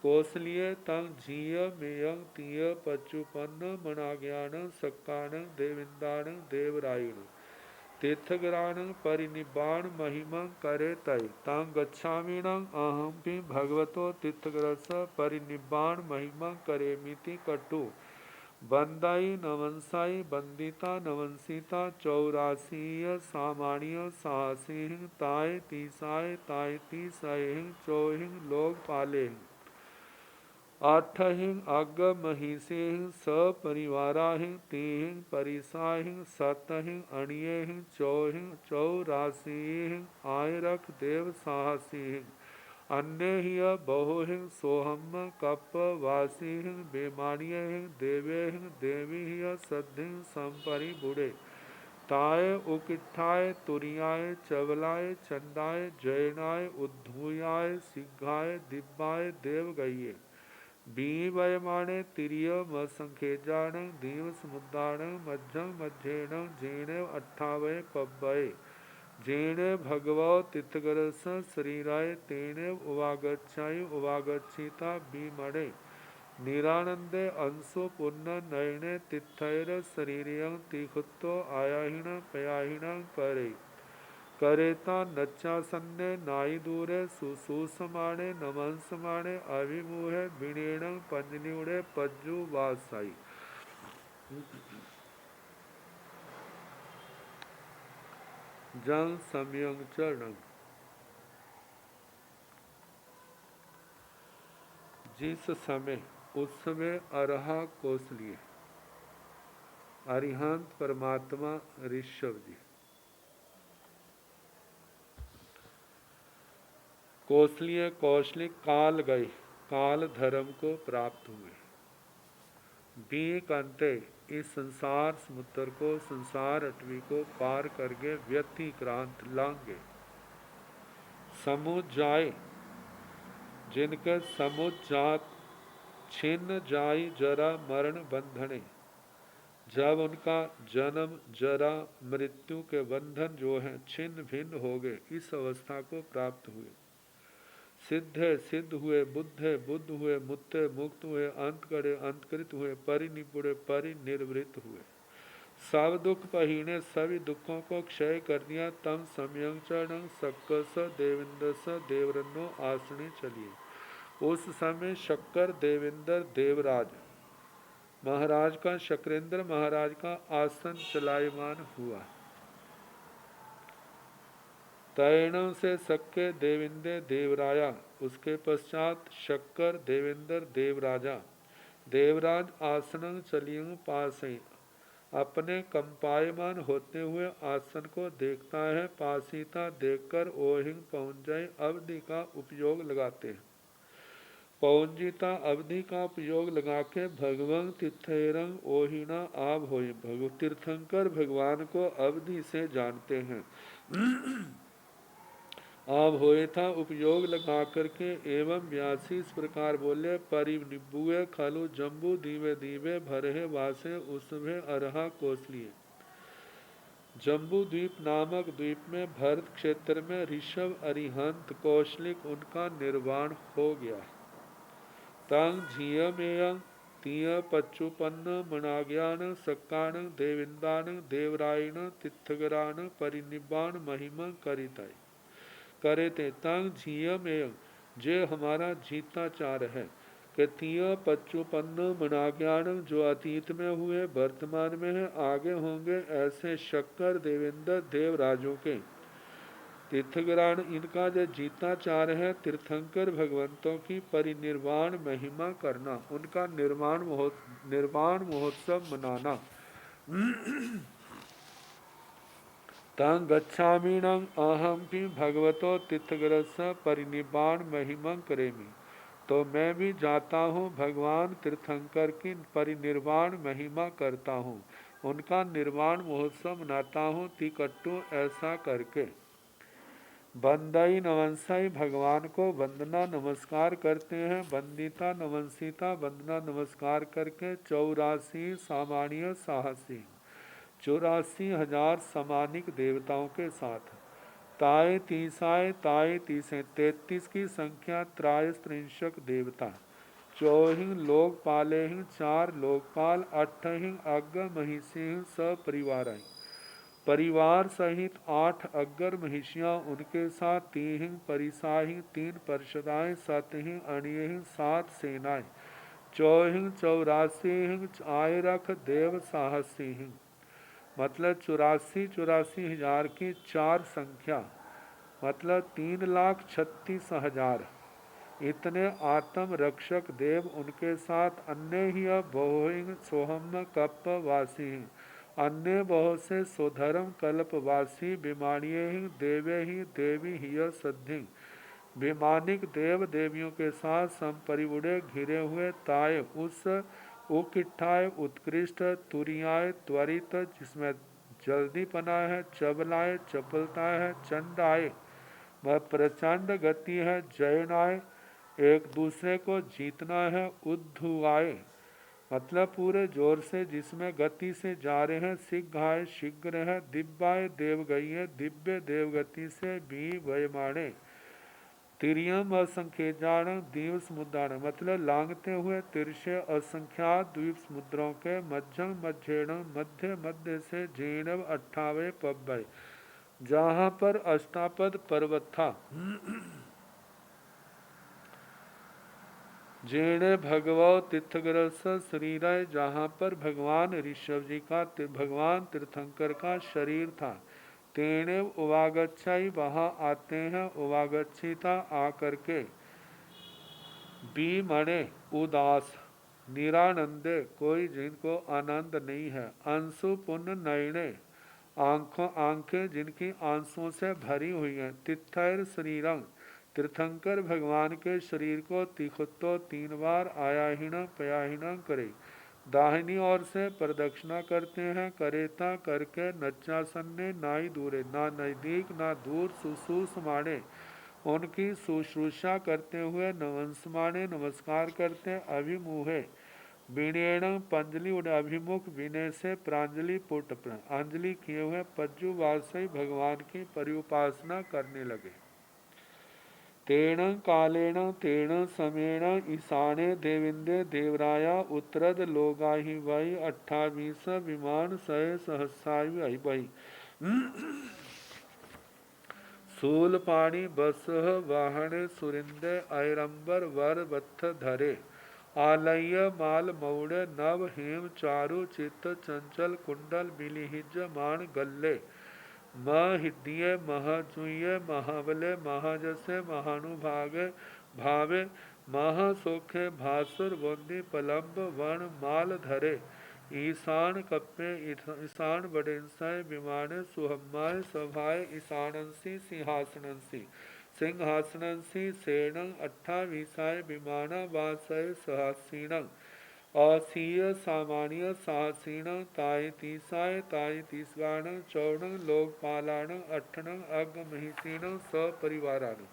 कोसलिए तंग झीय मेयं तीय पचुपन्न मनाज्ञानं सक्कानं देविंदानं देवरायण, तीर्थग्राणं परिनिब्बाण महिमं करे तय, तं गच्छामिणं अहमपि भगवतो तीर्थग्रस परिनिब्बाण महिमं करेमिति कटु, बंदाई नवंसाई बंदिता नवंसिता 84 सामान्य साहसिंह ताय तीसाय ताय तीसहिं चौहिं लोग पाले, 8 अग महिषिं सपरिवाराहिं 3 परिसाहिं 7 अणियेहिं 84 आयरख देव साहसिं, अन्य हिय बहुहिं सोहम कप वासिहिं बेमानियहिं देवेहिं देवीहिय सद्धिं संपरि बुड़े, ताय उकिठाय तुरियाय चवलाय चंडाय जयनाय उद्धूयाय सिग्घाय दिब्बाय देव गइये, बीवयमाणे तिरिय मसंखेजाण दीव समुद्दाण मज्जं मज्जेण जेणे 28 पब्बये, जेणे भगवो तिथगरस शरीराय तेने उवागच्छाय उवागच्छिता बीमणे, निरानंदे अंशु पुण्य नयने तिथैर शरीरियं तिखुत्तो आयाहिण पयाहिण करे, करेता नच्चासन्ने नाई दूरे सुसूसमाणे नमंसमाणे अभिमुहे बिणेण पंजनिउड़े पज्जु वासाई। जंग सम्यंग चरण जिस समय उस समय अरहा कोसलिए अरिहंत परमात्मा ऋषभ जी कोसलिए कौशलिक काल गए, काल धर्म को प्राप्त हुए। बीक अंते इस संसार समुद्र को संसार अटवी को पार करके व्यतिक्रांत लांगे। समुझ जाए जिनके समुझ जात छिन्न जाई जरा मरण बंधने, जब उनका जन्म जरा मृत्यु के बंधन जो है छिन्न भिन्न हो गए, इस अवस्था को प्राप्त हुए। सिद्धे सिद्ध हुए, बुद्धे बुद्ध हुए, मुत्ते मुक्त हुए, अंत गड़े अंतकृत हुए, परिनिपुड़े परिनिर्वृत्त हुए, सब दुख पहीने सभी दुखों को क्षय कर दिया। तम सम्यंग चरण सक्कस देविंदस देवरन्नो आसने चलिए। उस समय शक्कर देवेंद्र देवराज महाराज का शक्रेंद्र महाराज का आसन चलायमान हुआ। तैणों से सक्के देविंदे देवराया, उसके पश्चात शक्कर देवेंद्र देवराजा देवराज आसन चलियों पास ही अपने कंपायमान होते हुए आसन को देखता है। पासीता देखकर ओहिंग पहुंचाई अवधि का उपयोग लगाते हैं। पौंजिता अवधि का उपयोग लगा के भगवान तीर्थरंग ओहिना आभ होई, तीर्थंकर भगवान को अवधि से जानते हैं। आप होए था उपयोग लगा करके एवं व्यासी इस प्रकार बोले, परिनिबुए खलु जम्बू दीवे दीवे भरहे वासे उसमें अरहा कौशलिए। जम्बू द्वीप नामक द्वीप में भरत क्षेत्र में ऋषभ अरिहंत कौशलिक उनका निर्वाण हो गया। तंग झीयमेयं तीय पच्चुपन्न मनाज्ञान सक्कान देविंदान देवरायण तिथगरान परिनिब्बाण महिमा करितय करे ते। तंग झीयमेयं जे हमारा जीताचार है कि तीय पच्चुपन्न मनाज्ञान जो अतीत में हुए वर्तमान में है आगे होंगे ऐसे शक्कर देवेंद्र देवराजों के। तीर्थग्राण इनका जो जीताचार है तीर्थंकर भगवंतों की परिनिर्वाण महिमा करना, उनका निर्वाण महोत्सव मनाना। तंग गच्छामीणं अहमपि भगवतो तीर्थग्रस्य परिनिर्वाण महिमं करेमि। तो मैं भी जाता हूँ भगवान तीर्थंकर की परिनिर्वाण महिमा करता हूँ, उनका निर्वाण महोत्सव मनाता हूँ तिकट्टू ऐसा करके। बंदई नमस्ई भगवान को वंदना नमस्कार करते हैं, वंदिता नमस्सिता वंदना नमस्कार करके। 84 सामान्य साहसी 84,000 सामानिक देवताओं के साथ। ताय तीसाय ताय तीसे 33 की संख्या त्रायस्त्रिंशक देवता। 4 लोकपाले 4 लोकपाल 8 अग्र महिषी सपरिवार परिवार सहित 8 अग्र महिषियाँ उनके साथ। 3 परिसाही 3 परिषदाएँ 7 अणिय 7 सेनाएँ। 84 आयरख देव साहसी मतलब 84 हजार की 4 संख्या मतलब 3,36,000 इतने आत्म रक्षक देव उनके साथ। अन्य ही बहुहिंग सोहम कप वासी अन्य बहुत से स्वधर्म कल्पवासी। विमानीय ही देवे ही देवी ही सद्धि विमानिक देव देवियों के साथ संपरिवुड़े घिरे हुए। ताय उस उकिठाए उत्कृष्ट तुरियाए त्वरित जिसमें जल्दी पना है। चबलाए चपलता है। चंडाए वह प्रचंड गति है। जयनाए एक दूसरे को जीतना है। उद्धुआए मतलब पूरे जोर से जिसमें गति से जा रहे हैं। शीघ्राय शीघ्र है। दिव्याय देवगई है दिव्य देवगति से भी वयमाणे। तिरियम असंख्यजाण द्वीप समुद्राण मतलब लांघते हुए तिरछे असंख्यात द्वीप समुद्रों के। मध्यम मध्येण मध्य मध्य से जीणव 28 पब्बय जहाँ पर अष्टापद पर्वत था। जेणे भगवो तीर्थग्रस्त शरीर है जहाँ पर भगवान ऋषभ जी का भगवान तीर्थंकर का शरीर था। तेणे उवागच्छाई वहाँ आते हैं। उवागच्छिता आकर के। बी मणे उदास निरानंदे कोई जिनको आनंद नहीं है। अंशु पुण्य नयने आंखें जिनकी आंसुओं से भरी हुई हैं। तिथैर शरीरंग तीर्थंकर भगवान के शरीर को तिखुत्तो 3 बार आयाहीन पयाहीन करे। दाहिनी ओर से प्रदक्षिणा करते हैं। करेता करके नच्चासन्ने नाई दूरे ना नजदीक ना दूर। सुश्रूषमाणे उनकी शुश्रूषा करते हुए। नमस्माणे नमस्कार करते अभिमुहे विनयण पंजलि उड़ अभिमुख विनय से प्रांजलि पुट अंजलि किए हुए पज्जु वासई भगवान की परिउपासना करने लगे। तेण कालेण तेण समेण ईशाने देविंदे देवराया उत्तरद लोगाहि वही 28 विमान 100 सहस्रायु वही। शूलपाणी बसह वाहने सुरिंदे ऐरंबर वर वत्थ धरे। आलय माल मौड़े नव हेम चारु चित्त चंचल कुंडल बिलिहिज मान गल्ले। महिद्य महाजुय महाबले महाजसे महानुभागे भावे महासोखे भासुर वंदी पलंब वन माल धरे। ईशान कप्पे ईशान बडेंसाय विमाने सुहम्माय सभाए ईशानंसी सिंहासनंसी सिंहासनंसी सेनं 28 विमाना वासय सहसीनं असीय सामान्य साहसीण ताय तीसवाण चौण लोकपालाण अठण अग महिषीण सपरिवाराण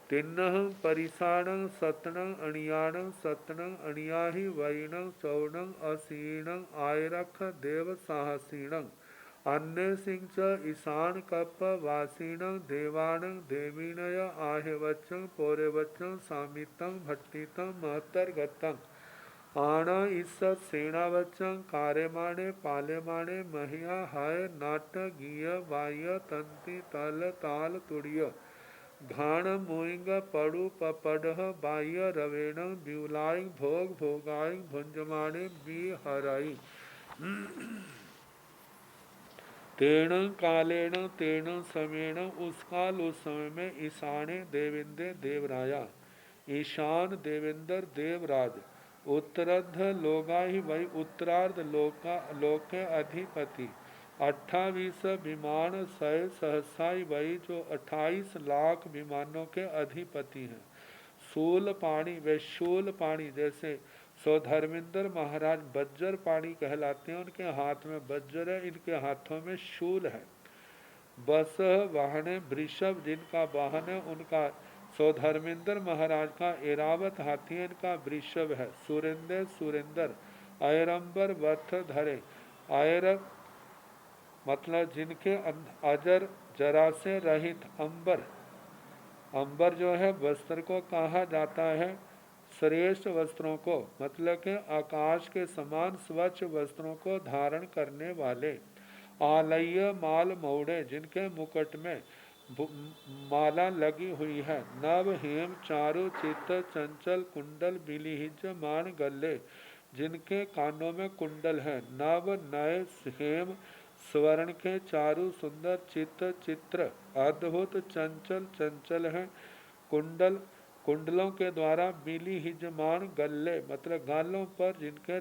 तिन्न परिसाण सतण अणियाण सतण अणियाहि वैण चौण असीण आयरख देव साहसीण अन्य सिंह च ईशान कप वासीण देवाण देवीणय आहेवच पौरेवच सामितं भट्टितं महतर्गतं आण ईसत सेनावचं कार्यमाणे पालेमाणे महिया हाय नाट गीय बाह्य तंती तल ताल तुड़िय घाण मोइंग पड़ु पपड़ह बाह्य रवेण ब्यूलाई भोग भोगाई भुंजमाणे बिहराई तेण कालेण तेण समेण उस काल उस समय में ईशाने देवेंद्र देवराया ईशान देवेंद्र देवराज उत्तरार्ध लोगाहि वही उत्तरार्ध लोक के अधिपति 28 विमान सय सहसाई वही जो 28 लाख विमानों के अधिपति हैं। शूल पाणी वे शूल पाणी जैसे धर्मेंद्र महाराज बज्जर पाणी कहलाते हैं, उनके हाथ में बज्जर है, इनके हाथों में शूल है। बस वाहन वृषभ जिनका वाहन है उनका धर्मेंद्र महाराज का एरावत हाथी है, इनका वृषभ है। सुरेंद्र अयरंबर वथ धरे अयरक मतलब जिनके अजर जरा से रहित अंबर जो है वस्त्र को कहा जाता है श्रेष्ठ वस्त्रों को, मतलब के आकाश के समान स्वच्छ वस्त्रों को धारण करने वाले। आलय माल मौड़े जिनके मुकुट में माला लगी हुई है। नव हेम चारु चित्त चंचल कुंडल बिलिहिज मान गले जिनके कानों में कुंडल है। नव नय हेम स्वर्ण के चारु सुंदर चित्र अद्भुत चंचल है। कुंडलों के द्वारा बिली हिजमान गले मतलब गालों पर जिनके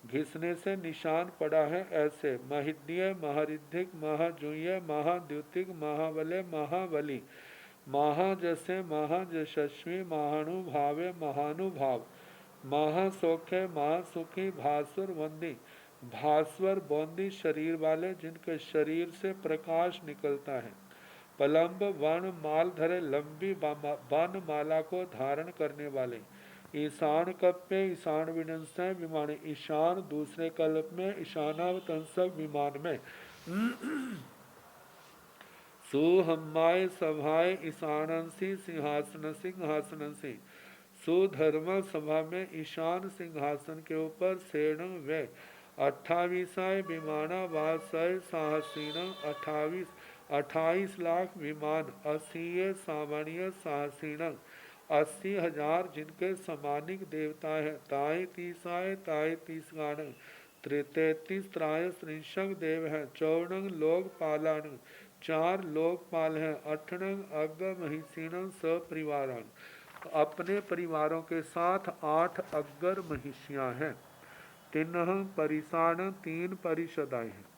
घिसने से निशान पड़ा है। ऐसे महिद्य महरिद्धिक महाजुय महाद्युतिक महावले महाबली महाजसे महाजशस्वी महानुभावे महानुभाव महासौख्य महासुखी भासुर वंदी भास्वर बौंदी शरीर वाले जिनके शरीर से प्रकाश निकलता है। पलंब वन माल धरे लंबी वन माला को धारण करने वाले। ईशान कप में ईशान विनंसय विमान ईशान दूसरे कल्प में ईशानावतंसक विमान में सुहम्माय सभाए ईशानंसी सिंहासनसी सुधर्म सभा में ईशान सिंहासन के ऊपर सेण वे 28 विमाना वासय साहसीण 28 लाख विमान असीय सामान्य साहसीण 80,000 जिनके समानिक देवता है। ताय तीस गाण 33 त्राय श्रृंशक देव है। 54 लोकपालान 4 लोकपाल हैं। 8 अग महिषीण सपरिवारान अपने परिवारों के साथ 8 अग्गर महिषियां हैं। 3 परिसाण 3 परिषदाएं हैं।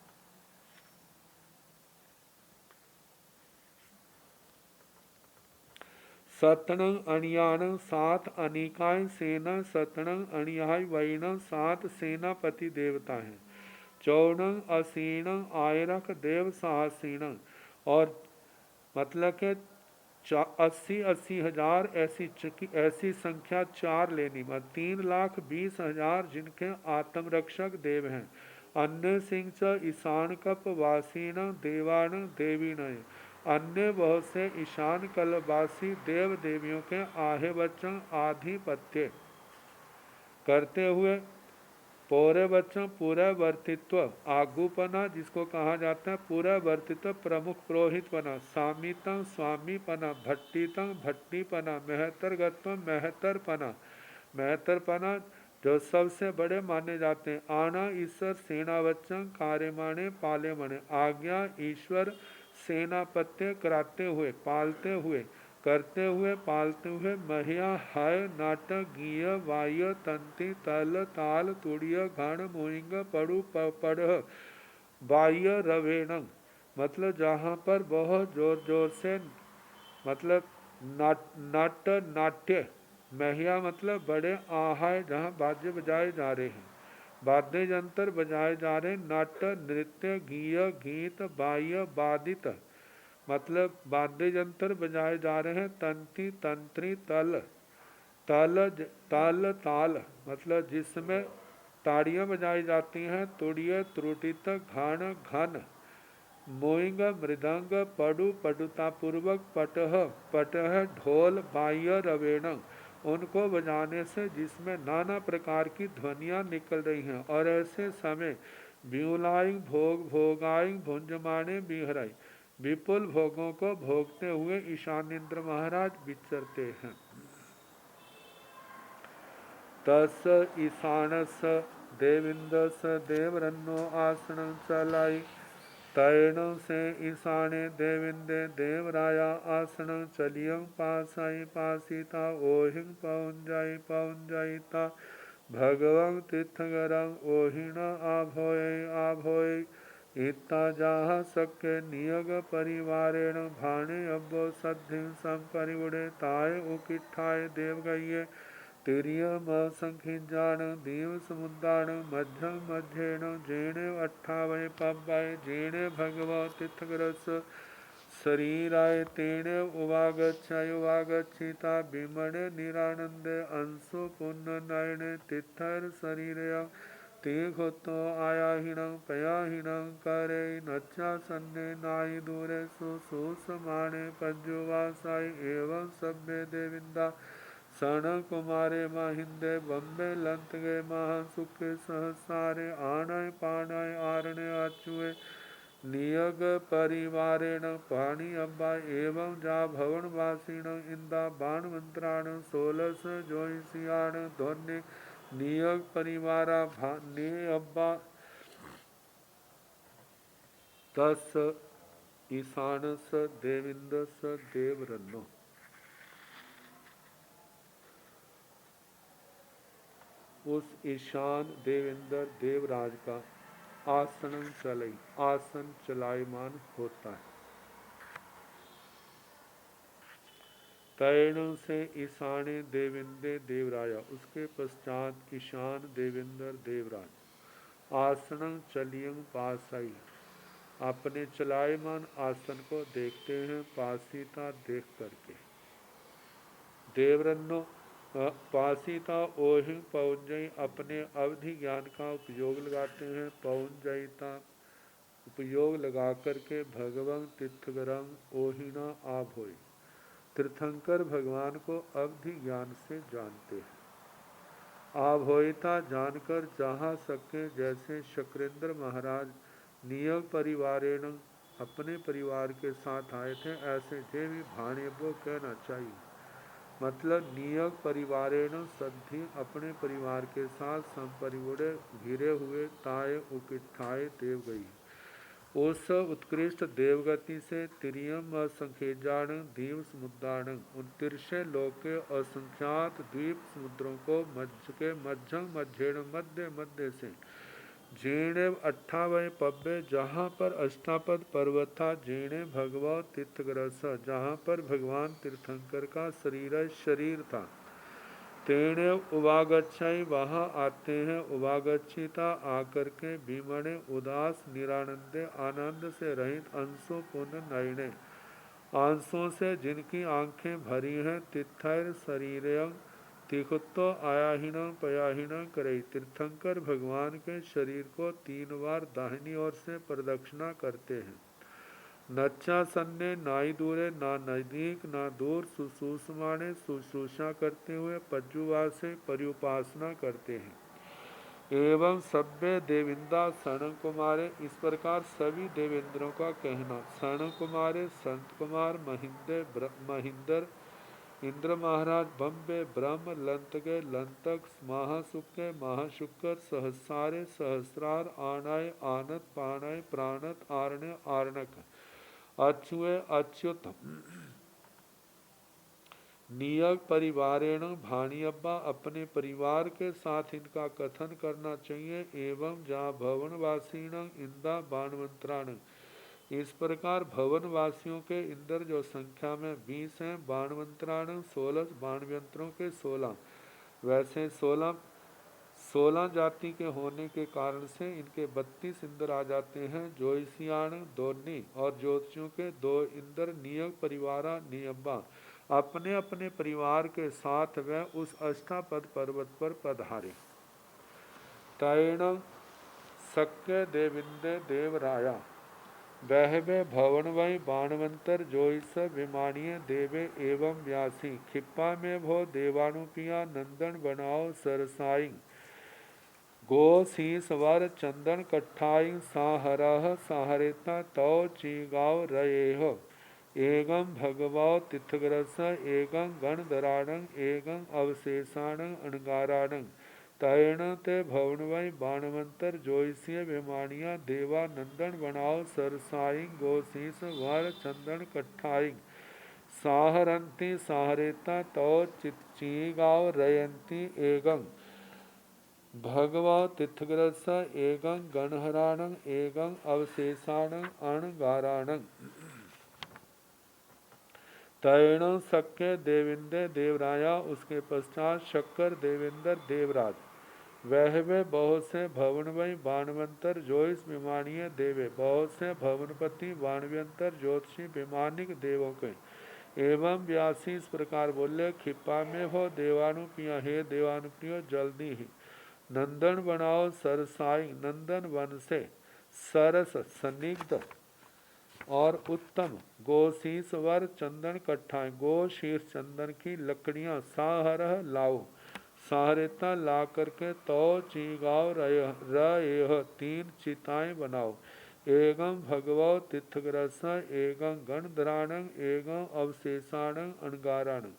सतण अणियाण 7 अनिकाय सेना सतण अणियाय वैण 7 सेनापति देवता हैं। 54 असीण आयरक देव साहसीण और मतलब के 80,000 ऐसी संख्या 4 लेनी मत 3,20,000 जिनके आत्मरक्षक देव हैं। अन्य सिंह च ईशान कप वासीण देवाण देवीण अन्य बहुत से ईशान कलवासी देव देवियों के आहे बच्चों आधिपत्य करते हुए पौरे बच्चों पूरा वर्तित्व आगुपना जिसको कहा जाता है पूरा वर्तित्व प्रमुख पुरोहितपना सामिता स्वामीपना भट्टिता भट्टीपना महतरगत्व महतरपना जो सबसे बड़े माने जाते हैं। आना ईश्वर सेनावचन कार्यमाणे पाले मणे आज्ञा ईश्वर सेनापत्य कराते हुए पालते हुए करते हुए पालते हुए महिया हाय नाटक गीय वाय तंती तल ताल तुड़िय घण मोइंग पड़ु पड़ह बाह्य रवेण मतलब जहाँ पर बहुत जोर जोर से मतलब महिया मतलब बड़े आहाय जहाँ वाद्य बजाए जा रहे हैं, वाद्य यंत्र बजाए जा रहे, नाट्य नृत्य गीय गीत बाह्य वादित मतलब वाद्य यंत्र बजाए जा रहे हैं, तंती तंत्री तल तल ताल ताल मतलब जिसमें ताड़ियाँ बजाई जाती हैं, तुड़िय त्रुटित घाण घन मोइंग मृदंग पडु पडुतापूर्वक पटह पटह ढोल बाह्य रवेण उनको बजाने से जिसमें नाना प्रकार की ध्वनियाँ निकल रही हैं, और ऐसे समय ब्यूलाइंग भोग भोगाइंग भुंजमाने बिहराई विपुल भोगों को भोगते हुए ईशानेन्द्र महाराज विचरते हैं। तस ईशानस देविंदस देवरन्नो आसन चलाई तैण से ईशाने देविंदे देवराया आसन चलियं पासाई पासिता ओहिं पौंजाइता भगवं तीर्थगरं ओहिण आभोय इत्ता जाह सक्य नियोग परिवारेण भाणे अब्बो सद्धिं संपरिगुणे ताय उकिठाय देवगये तिरियम संखिजान दीव समुदान मध्यम मध्येण जेणे अट्ठावय पब्बय जेणे भगव तीर्थग्रस शरीराय तेणे उवागच्छिता विमणे निरानंदे अंशु पुण्य नयने तीर्थर शरीरय तीघुतो आयाहीणं पयाहीणं करे नच्चा सन्ने नाई दूरे सुसुसमाणे पज्जुवासाय एवं सभ्य देविंदा सन कुमारे महिंदे बम्बे लंतगे महासुखे सहसारे आणय पाणय आरण्य अचुए नियोग परिवारेण पाणी अब्बा एवं जा भवन वासीण इंदा बाण मंत्राण 16 जोईसियाण ध्वनि नियोग परिवारा ने अब्बा तस ईशानस देविंदस देवरन्नो। उस ईशान देवेंद्र देवराज का आसन चलई आसन चलायमान होता है। तैण से ईशाने देवेंद्र देवराया उसके पश्चात ईशान देवेंद्र देवराज आसन चलियं पासाई अपने चलायमान आसन को देखते हैं, पासीता देख करके देवरन्नो पासीता ओहिं पौंजई अपने अवधि ज्ञान का उपयोग लगाते हैं, पौंजयिता उपयोग लगा करके भगवं तीर्थगरं ओहिना आभोई तीर्थंकर भगवान को अवधि ज्ञान से जानते हैं। आभोयिता जानकर जहाँ सके, जैसे शक्रेंद्र महाराज नियोग परिवारेण अपने परिवार के साथ आए थे, ऐसे जे भी भाणे वो कहना चाहिए, मतलब नियोग परिवारेण सद्धि अपने परिवार के साथ संपरिगुणे घिरे हुए ताय उकिठाए देव गई उस उत्कृष्ट देवगति से तिरियम असंख्यजाण द्वीप समुद्राण उन तिरछे लोक के असंख्यात द्वीप समुद्रों को मध्यम मध्येण मध्य मध्य से जेणे 28 पब्बे जहाँ पर अष्टापद पर्वत था, जेणे भगवा तीर्थग्रस जहाँ पर भगवान तीर्थंकर का शरीर था, तेणे उवागच्छाई वहाँ आते हैं, उवागच्छिता आकर के भीमणे उदास निरानंदे आनंद से रहित अंशों पुण्य नयने आंसों से जिनकी आंखें भरी हैं, तिथैर शरीरयं तीखुत्तो आयाहीण पयाहीण करे तीर्थंकर भगवान के शरीर को 3 बार दाहिनी ओर से प्रदक्षिणा करते हैं। नच्चा सन्ने नाई दूरे ना नजदीक ना दूर सुसुषमाणे शुश्रूषा करते हुए पज्जुवा से परिउपासना करते हैं। एवं सभ्य देविंदा शरण कुमारे इस प्रकार सभी देवेंद्रों का कहना, शरण कुमारे संत कुमार महिंदर इंद्र महाराज बम्बे ब्रह्म लंतगे लंतक महासुके महाशुकर सहसारे सहस्रार आनाय आनत पानाय प्राणत आरण्य आरणक अच्युए अच्युत नियोग परिवारेण भाणी अब्बा अपने परिवार के साथ इनका कथन करना चाहिए। एवं जा भवनवासीण इंदा बाणवंत्राण इस प्रकार भवन वासियों के इंद्र जो संख्या में 20 हैं, बाणवंतराण 16 बाणव्यंतरों के 16, वैसे 16 जाति के होने के कारण से इनके 32 इंद्र आ जाते हैं। ज्योतिषियाण दोनी और ज्योतिषियों के 2 इंद्र नियोग परिवारा नियब्बा अपने अपने परिवार के साथ वह उस अष्टापद पर्वत पर पधारे। तैण सक्य देविंदे देवराया बहवे भवन वही बाणवंतर जोईस विमानीय देवे एवं व्यासी खिप्पा में भो देवानुपिया नंदन बनाओ सरसाई गो शीस वर चंदन कट्ठाई साहरह साहरेता तौ चीगाव रयेह एगम भगवाव तिथग्रस एगं गणधराणं एगं अवशेषाणं अणगाराणं तैण ते भवनवई बाणवंतर जोईसिय विमानिया देवा नंदन बनाओ सरसाई गोशीस वर चंदन कट्ठाई साहरंती साहरेता तौ चीगाव रयंती एगं भगवाव तिथग्रस एगं गणहराणं एगं अवशेषाणं अणगाराणं तैण सक्य देविंदे देवराया उसके पश्चात शक्कर देवेंद्र देवराज वह बहुत से भवनवई बाणवंतर जोइस विमानीय देवे बहुत से भवनपति बाणव्यंतर ज्योतिषी विमानिक देवों के एवं व्यासी इस प्रकार बोले खिप्पा में हो देवानुप्रिय हे देवानुप्रिय जल्दी ही नंदन बनाओ सरसाई नंदन वन से सरस सन्निग्ध और उत्तम गोशीस वर चंदन कट्ठाएं गो शीर्ष चंदन की लकड़ियां साहरह लाओ साहरेता ला करके तो चीगाव रह 3 चिताएं बनाओ एगं भगवो तिथग्रस एगं गणधराणं एगं अवशेषाणं अणगाराणं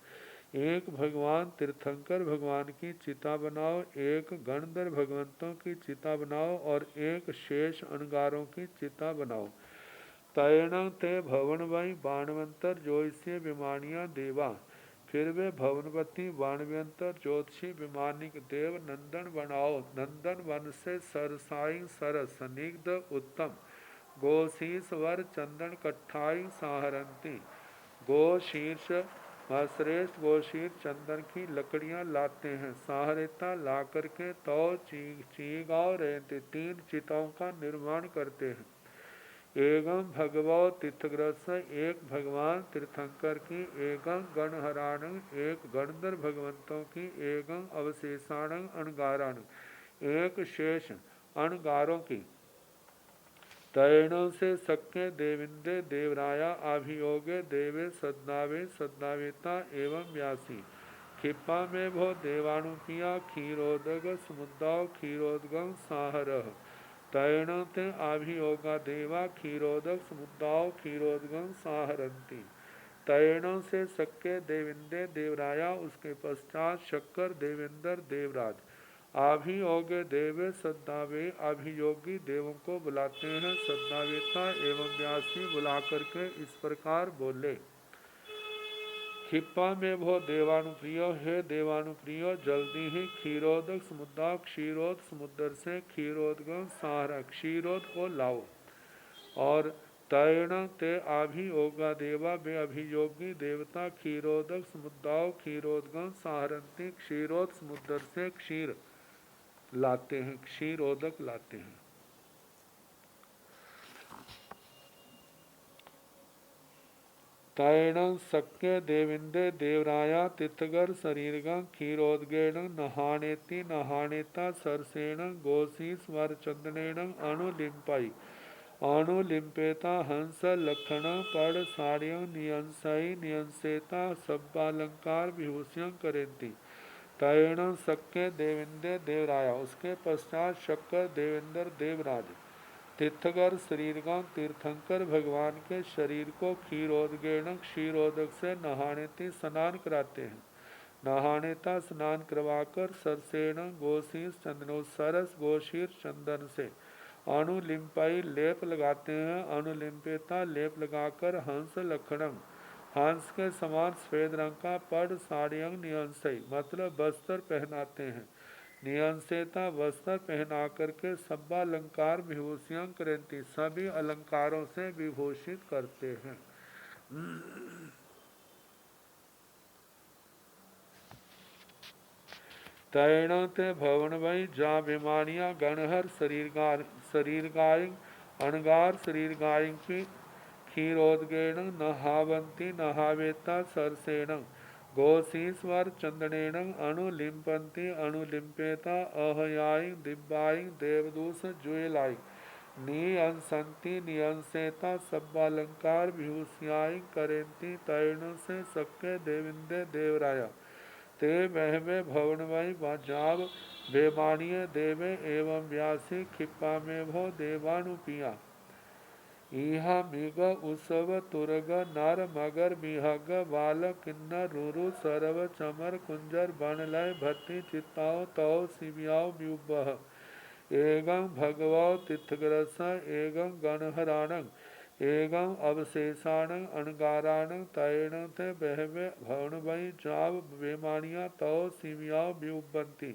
एक भगवान तीर्थंकर भगवान की चिता बनाओ एक गणधर भगवंतों की चिता बनाओ और एक शेष अणगारों की चिता बनाओ तैण ते भवन वही बाणवंतर ज्योतिषी विमानिया देवा फिर वे भवनवती बाणव्यंतर ज्योतिषी विमानिक देव नंदन बनाओ नंदन वन से सरसाई सरस सनिग्ध उत्तम गोशीस वर चंदन कट्ठाई साहरंती गो शीर्ष श्रेष्ठ गोशीर चंदन की लकड़ियां लाते हैं साहरेता ला करके तो चीगाव रहते 3 चिताओं का निर्माण करते हैं एगं भगवो तीर्थग्रस एक भगवान तीर्थंकर की एगं गणहराण एक गणधर भगवंतों की एगं अवशेषाण अणगाराण एक शेष अणगारों की तैणों से सक्य देविंदे देवराया अभियोगे देवे सद्नावे सद्नावेता एवं व्यासी खिप्पा में भो देवानुपिया क्षीरोदग समुद्दाव क्षीरोदगम साहरह तैण ते अभियोगा देवा क्षीरोदक समुद्दाव क्षीरोदगम साहरंती तैणों से सक्य देविंदे देवराया उसके पश्चात शक्कर देवेंद्र देवराज अभियोगे देवे सद्दावे अभियोगी देवों को बुलाते हैं सद्दावेता एवं व्यासी बुला करके इस प्रकार बोले खिप्पा में भो देवानुप्रिय हे देवानुप्रिय जल्दी ही क्षीरोदक समुद्र क्षीरोद समुद्र से क्षीरोदगम सारा क्षीरोद को लाओ और तैण ते अभियोगा देवा बे अभियोगी देवता क्षीरोदक समुद्र क्षीरोदगम सारंती क्षीरोद समुद्र से क्षीर लाते हैं क्षीरोदक लाते हैं तैण सक्य देविंदे देवराया तिथगर शरीरगं क्षीरोदगेण नहानेति नहानेता सरसेण गोशीस वर चंदनेण अणुलिंपाई अणुलिंपेता हंस लक्षण पड़ साड़ियों नियंसई नियंसेता सब्बालंकार विभूषियों करेंती तैण सक्य देविंदे देवराया उसके पश्चात शक्कर देवेंद्र देवराज तीर्थगर शरीरगं तीर्थंकर भगवान के शरीर को क्षीरोदगेण क्षीरोदक से नहानेती स्नान कराते हैं नहानेता स्नान करवाकर सरसेण गोशीस चंदनो सरस गोशीर चंदन से अणुलिंपाई लेप लगाते हैं अणुलिंपेता लेप लगाकर हंस लखनम हंस के समान सफेद रंग का पड़ साड़ियंग नियंसई मतलब वस्त्र पहनाते हैं नियंसेता वस्त्र पहना करके सब्बा अलंकार विभूषियां करती, सभी अलंकारों से विभूषित करते हैं। तैणते भवन वही जा बीमारियां गणहर शरीर गाय अणगार शरीर गाय की क्षीरोदगेण नहावंती नहावेता सरसेण गोशीश्वर चंदनेन अणुलिंपंती अणुलिंपेता अहयाई दिव्याई देवदूष जुएलाई नियंसंती नियंसेता सब्बालंकार विभूषियाई करेंती तैण से सक्के देविंदे देवराया ते बहवे भवनमय जाब बेमानीय देवे एवं व्यासी खिप्पा में भो देवानुपिया इहा मिग उसव तुरग नर मगर बिहग बाल किन्नर रुरु सरव चमर कुंजर बनलय भट्टी चित्ताओ तौ शिव्याओ व्युबह एगं भगवौ तिथग्रस एगं गणहराणं एगं अवशेषाणं अणगाराणं तैण ते बहवे भवनवै जाव बेमानिया तौ शिव्याओ व्युबंती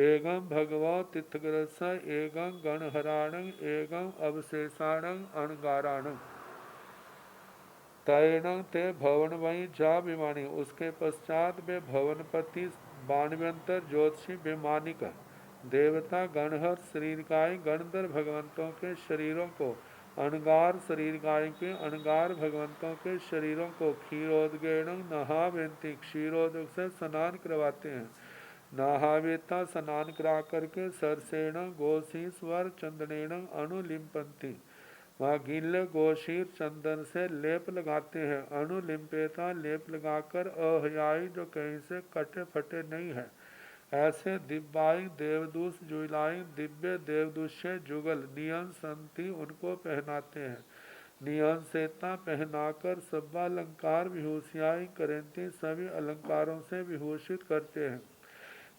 एगं भगवौ तिथग्रस एगं गणहराणं एगं अवशेषाणं अणगाराणं तैण ते भवन वही जा विमानी। उसके पश्चात वे भवनपति बाणव्यंतर ज्योतिषी विमानिक देवता गणहर शरीर गाय गणधर भगवंतों के शरीरों को अणगार शरीर गाय के अणगार भगवंतों के शरीरों को क्षीरोदगेण नहावेंती क्षीरोदक से स्नान करवाते हैं। नहावेता स्नान करा करके सरसेण गोशीश्वर चंदनेण अणुलिंपंती वह गिल्ले गोशीर चंदन से लेप लगाते हैं। अणुलिंपेता लेप लगाकर अहयाई जो कहीं से कटे फटे नहीं है ऐसे दिव्याई देवदूष जुलाई दिव्य देवदूष्य जुगल नियन संति उनको पहनाते हैं। नियन सेता पहनाकर सब्बा अलंकार विभूषियाई करेंती सभी अलंकारों से विभूषित करते हैं।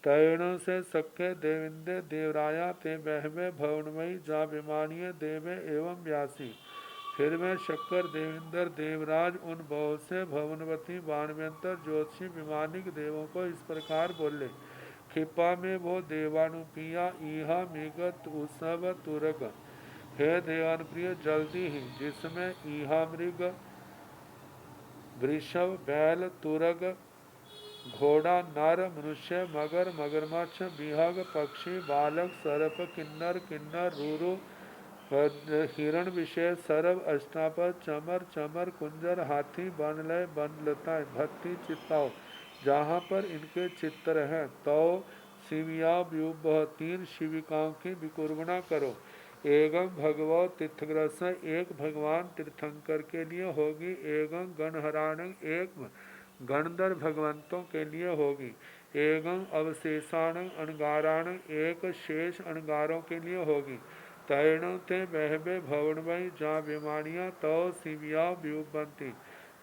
तैण से सख्य देविंदे देवराया ते बहवे भवनमयी जा विमानीय देवे एवं व्यासी। फिर मैं शक्कर देविंदर देवराज उन बहुत से भवनवती बाणव्यंतर ज्योतिषी विमानिक देवों को इस प्रकार बोले। क्षिपा में वो देवानुपिया इहा मिगत उसव तुरग हे देवानुप्रिय जल्दी ही जिसमें इहा मृग वृषभ बैल तुरग घोड़ा नर मनुष्य मगर मगरमच्छ बिहग पक्षी बालक सर्प किन्नर किन्नर रूरु हिरण विशेष सरव अष्टापद चमर चमर कुंजर हाथी बनलय बनलता भक्ति चित्ताओ जहाँ पर इनके चित्र हैं तो शिविया व्यूब तीन शिविकाओं की विकुर्बणा करो। एगं भगवो तीर्थग्रस एक भगवान तीर्थंकर के लिए होगी। एगं गणहराणं एक गणधर भगवंतों के लिए होगी। एगं अवशेषाणं अणगाराणं एक शेष अणगारों के लिए होगी। तैण ते बहवे भवनवई जा विमानिया तो शिविया व्यूबंती।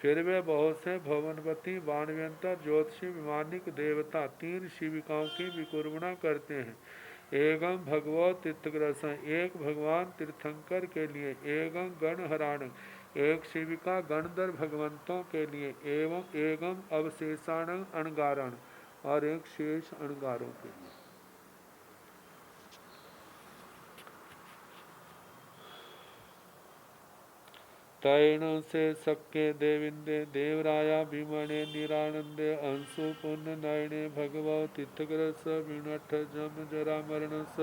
फिर वे बहुत से भवनवती बाणव्यंतर ज्योतिषी विमानिक देवता तीन शिविकाओं की विकुर्बणा करते हैं। एगं भगवो तीर्थग्रस एक भगवान तीर्थंकर के लिए। एगं गणहराण एक शिविका गणधर भगवंतों के लिए। एवं एगं अवशेषाण अणगारण और एक शेष अणगारों के लिए। तैण से सक्के देविंदे देवराया भीमणे निरानंदे अंशु पुण्य नयने भगवो तीर्थग्रस विनठ जम जरा मरणस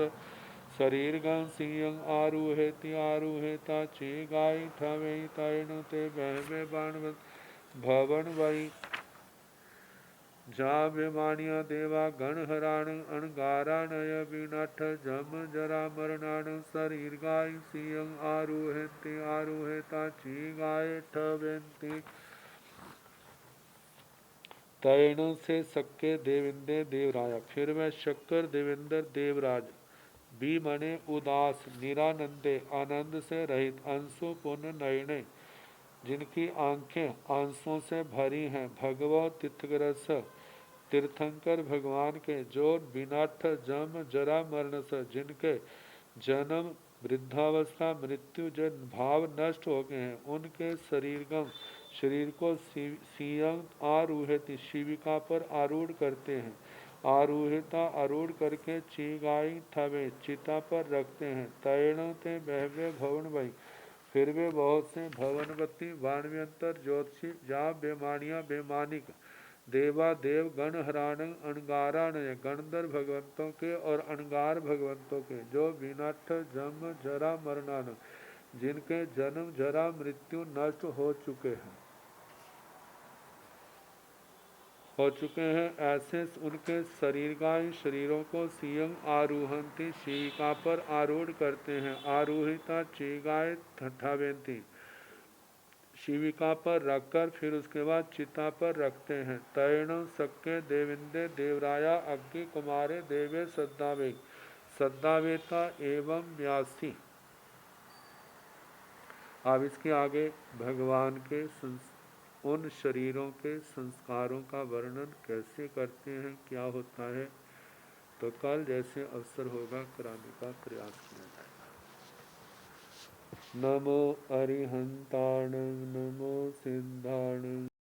शरीर गं सिंह आरूहेति आरूहेता चे गाय ठवे तैण ते बहवे बाण भवन वही जा विमानिया देवा गणहराण अणगाराणय विनठ जम जरा मरणाण शरीर गाय सिंह आरूहेति आरूहेता ची गाय ठवेंती। तैण से सक्के देविंदे देवराया। फिर मैं शक्कर देवेंद्र देवराज बी मने उदास निरानंदे आनंद से रहित अंशु पुण्य नयने जिनकी आंखें आंसुओं से भरी हैं भगवो तीर्थग्रस तीर्थंकर भगवान के जो विनाठ जम जरा मरण से जिनके जन्म वृद्धावस्था मृत्यु जन भाव नष्ट हो गए हैं उनके शरीरगम शरीर को सिंह आरूढ़ शिविका पर आरूढ़ करते हैं आरूहिता आरूढ़ करके चीगाई थवे चिता पर रखते हैं। तैण ते बहवे भवन भई फिर वे बहुत से भवनवती वाणव्यंतर ज्योतिषी जा बेमानिया बेमानिक देवा देव गण हराण अणगाराणय गणधर भगवंतों के और अणगार भगवंतों के जो विनठ जन्म जरा मरणान जिनके जन्म जरा मृत्यु नष्ट हो चुके हैं ऐसे उनके शरीरगाय शरीरों को सियं आरूहंती शिविका पर आरूढ़ करते हैं। आरूहिता चीगाय ठठावेंती शिविका पर रखकर फिर उसके बाद चिता पर रखते हैं। तैण सक्के देविंदे देवराया अग्नि कुमारे देवे सद्दावेता एवं व्यासी। अब इसके आगे भगवान के उन शरीरों के संस्कारों का वर्णन कैसे करते हैं, क्या होता है, तो कल जैसे अवसर होगा कराने का प्रयास किया जाएगा। नमो अरिहंताणं नमो सिद्धाणं।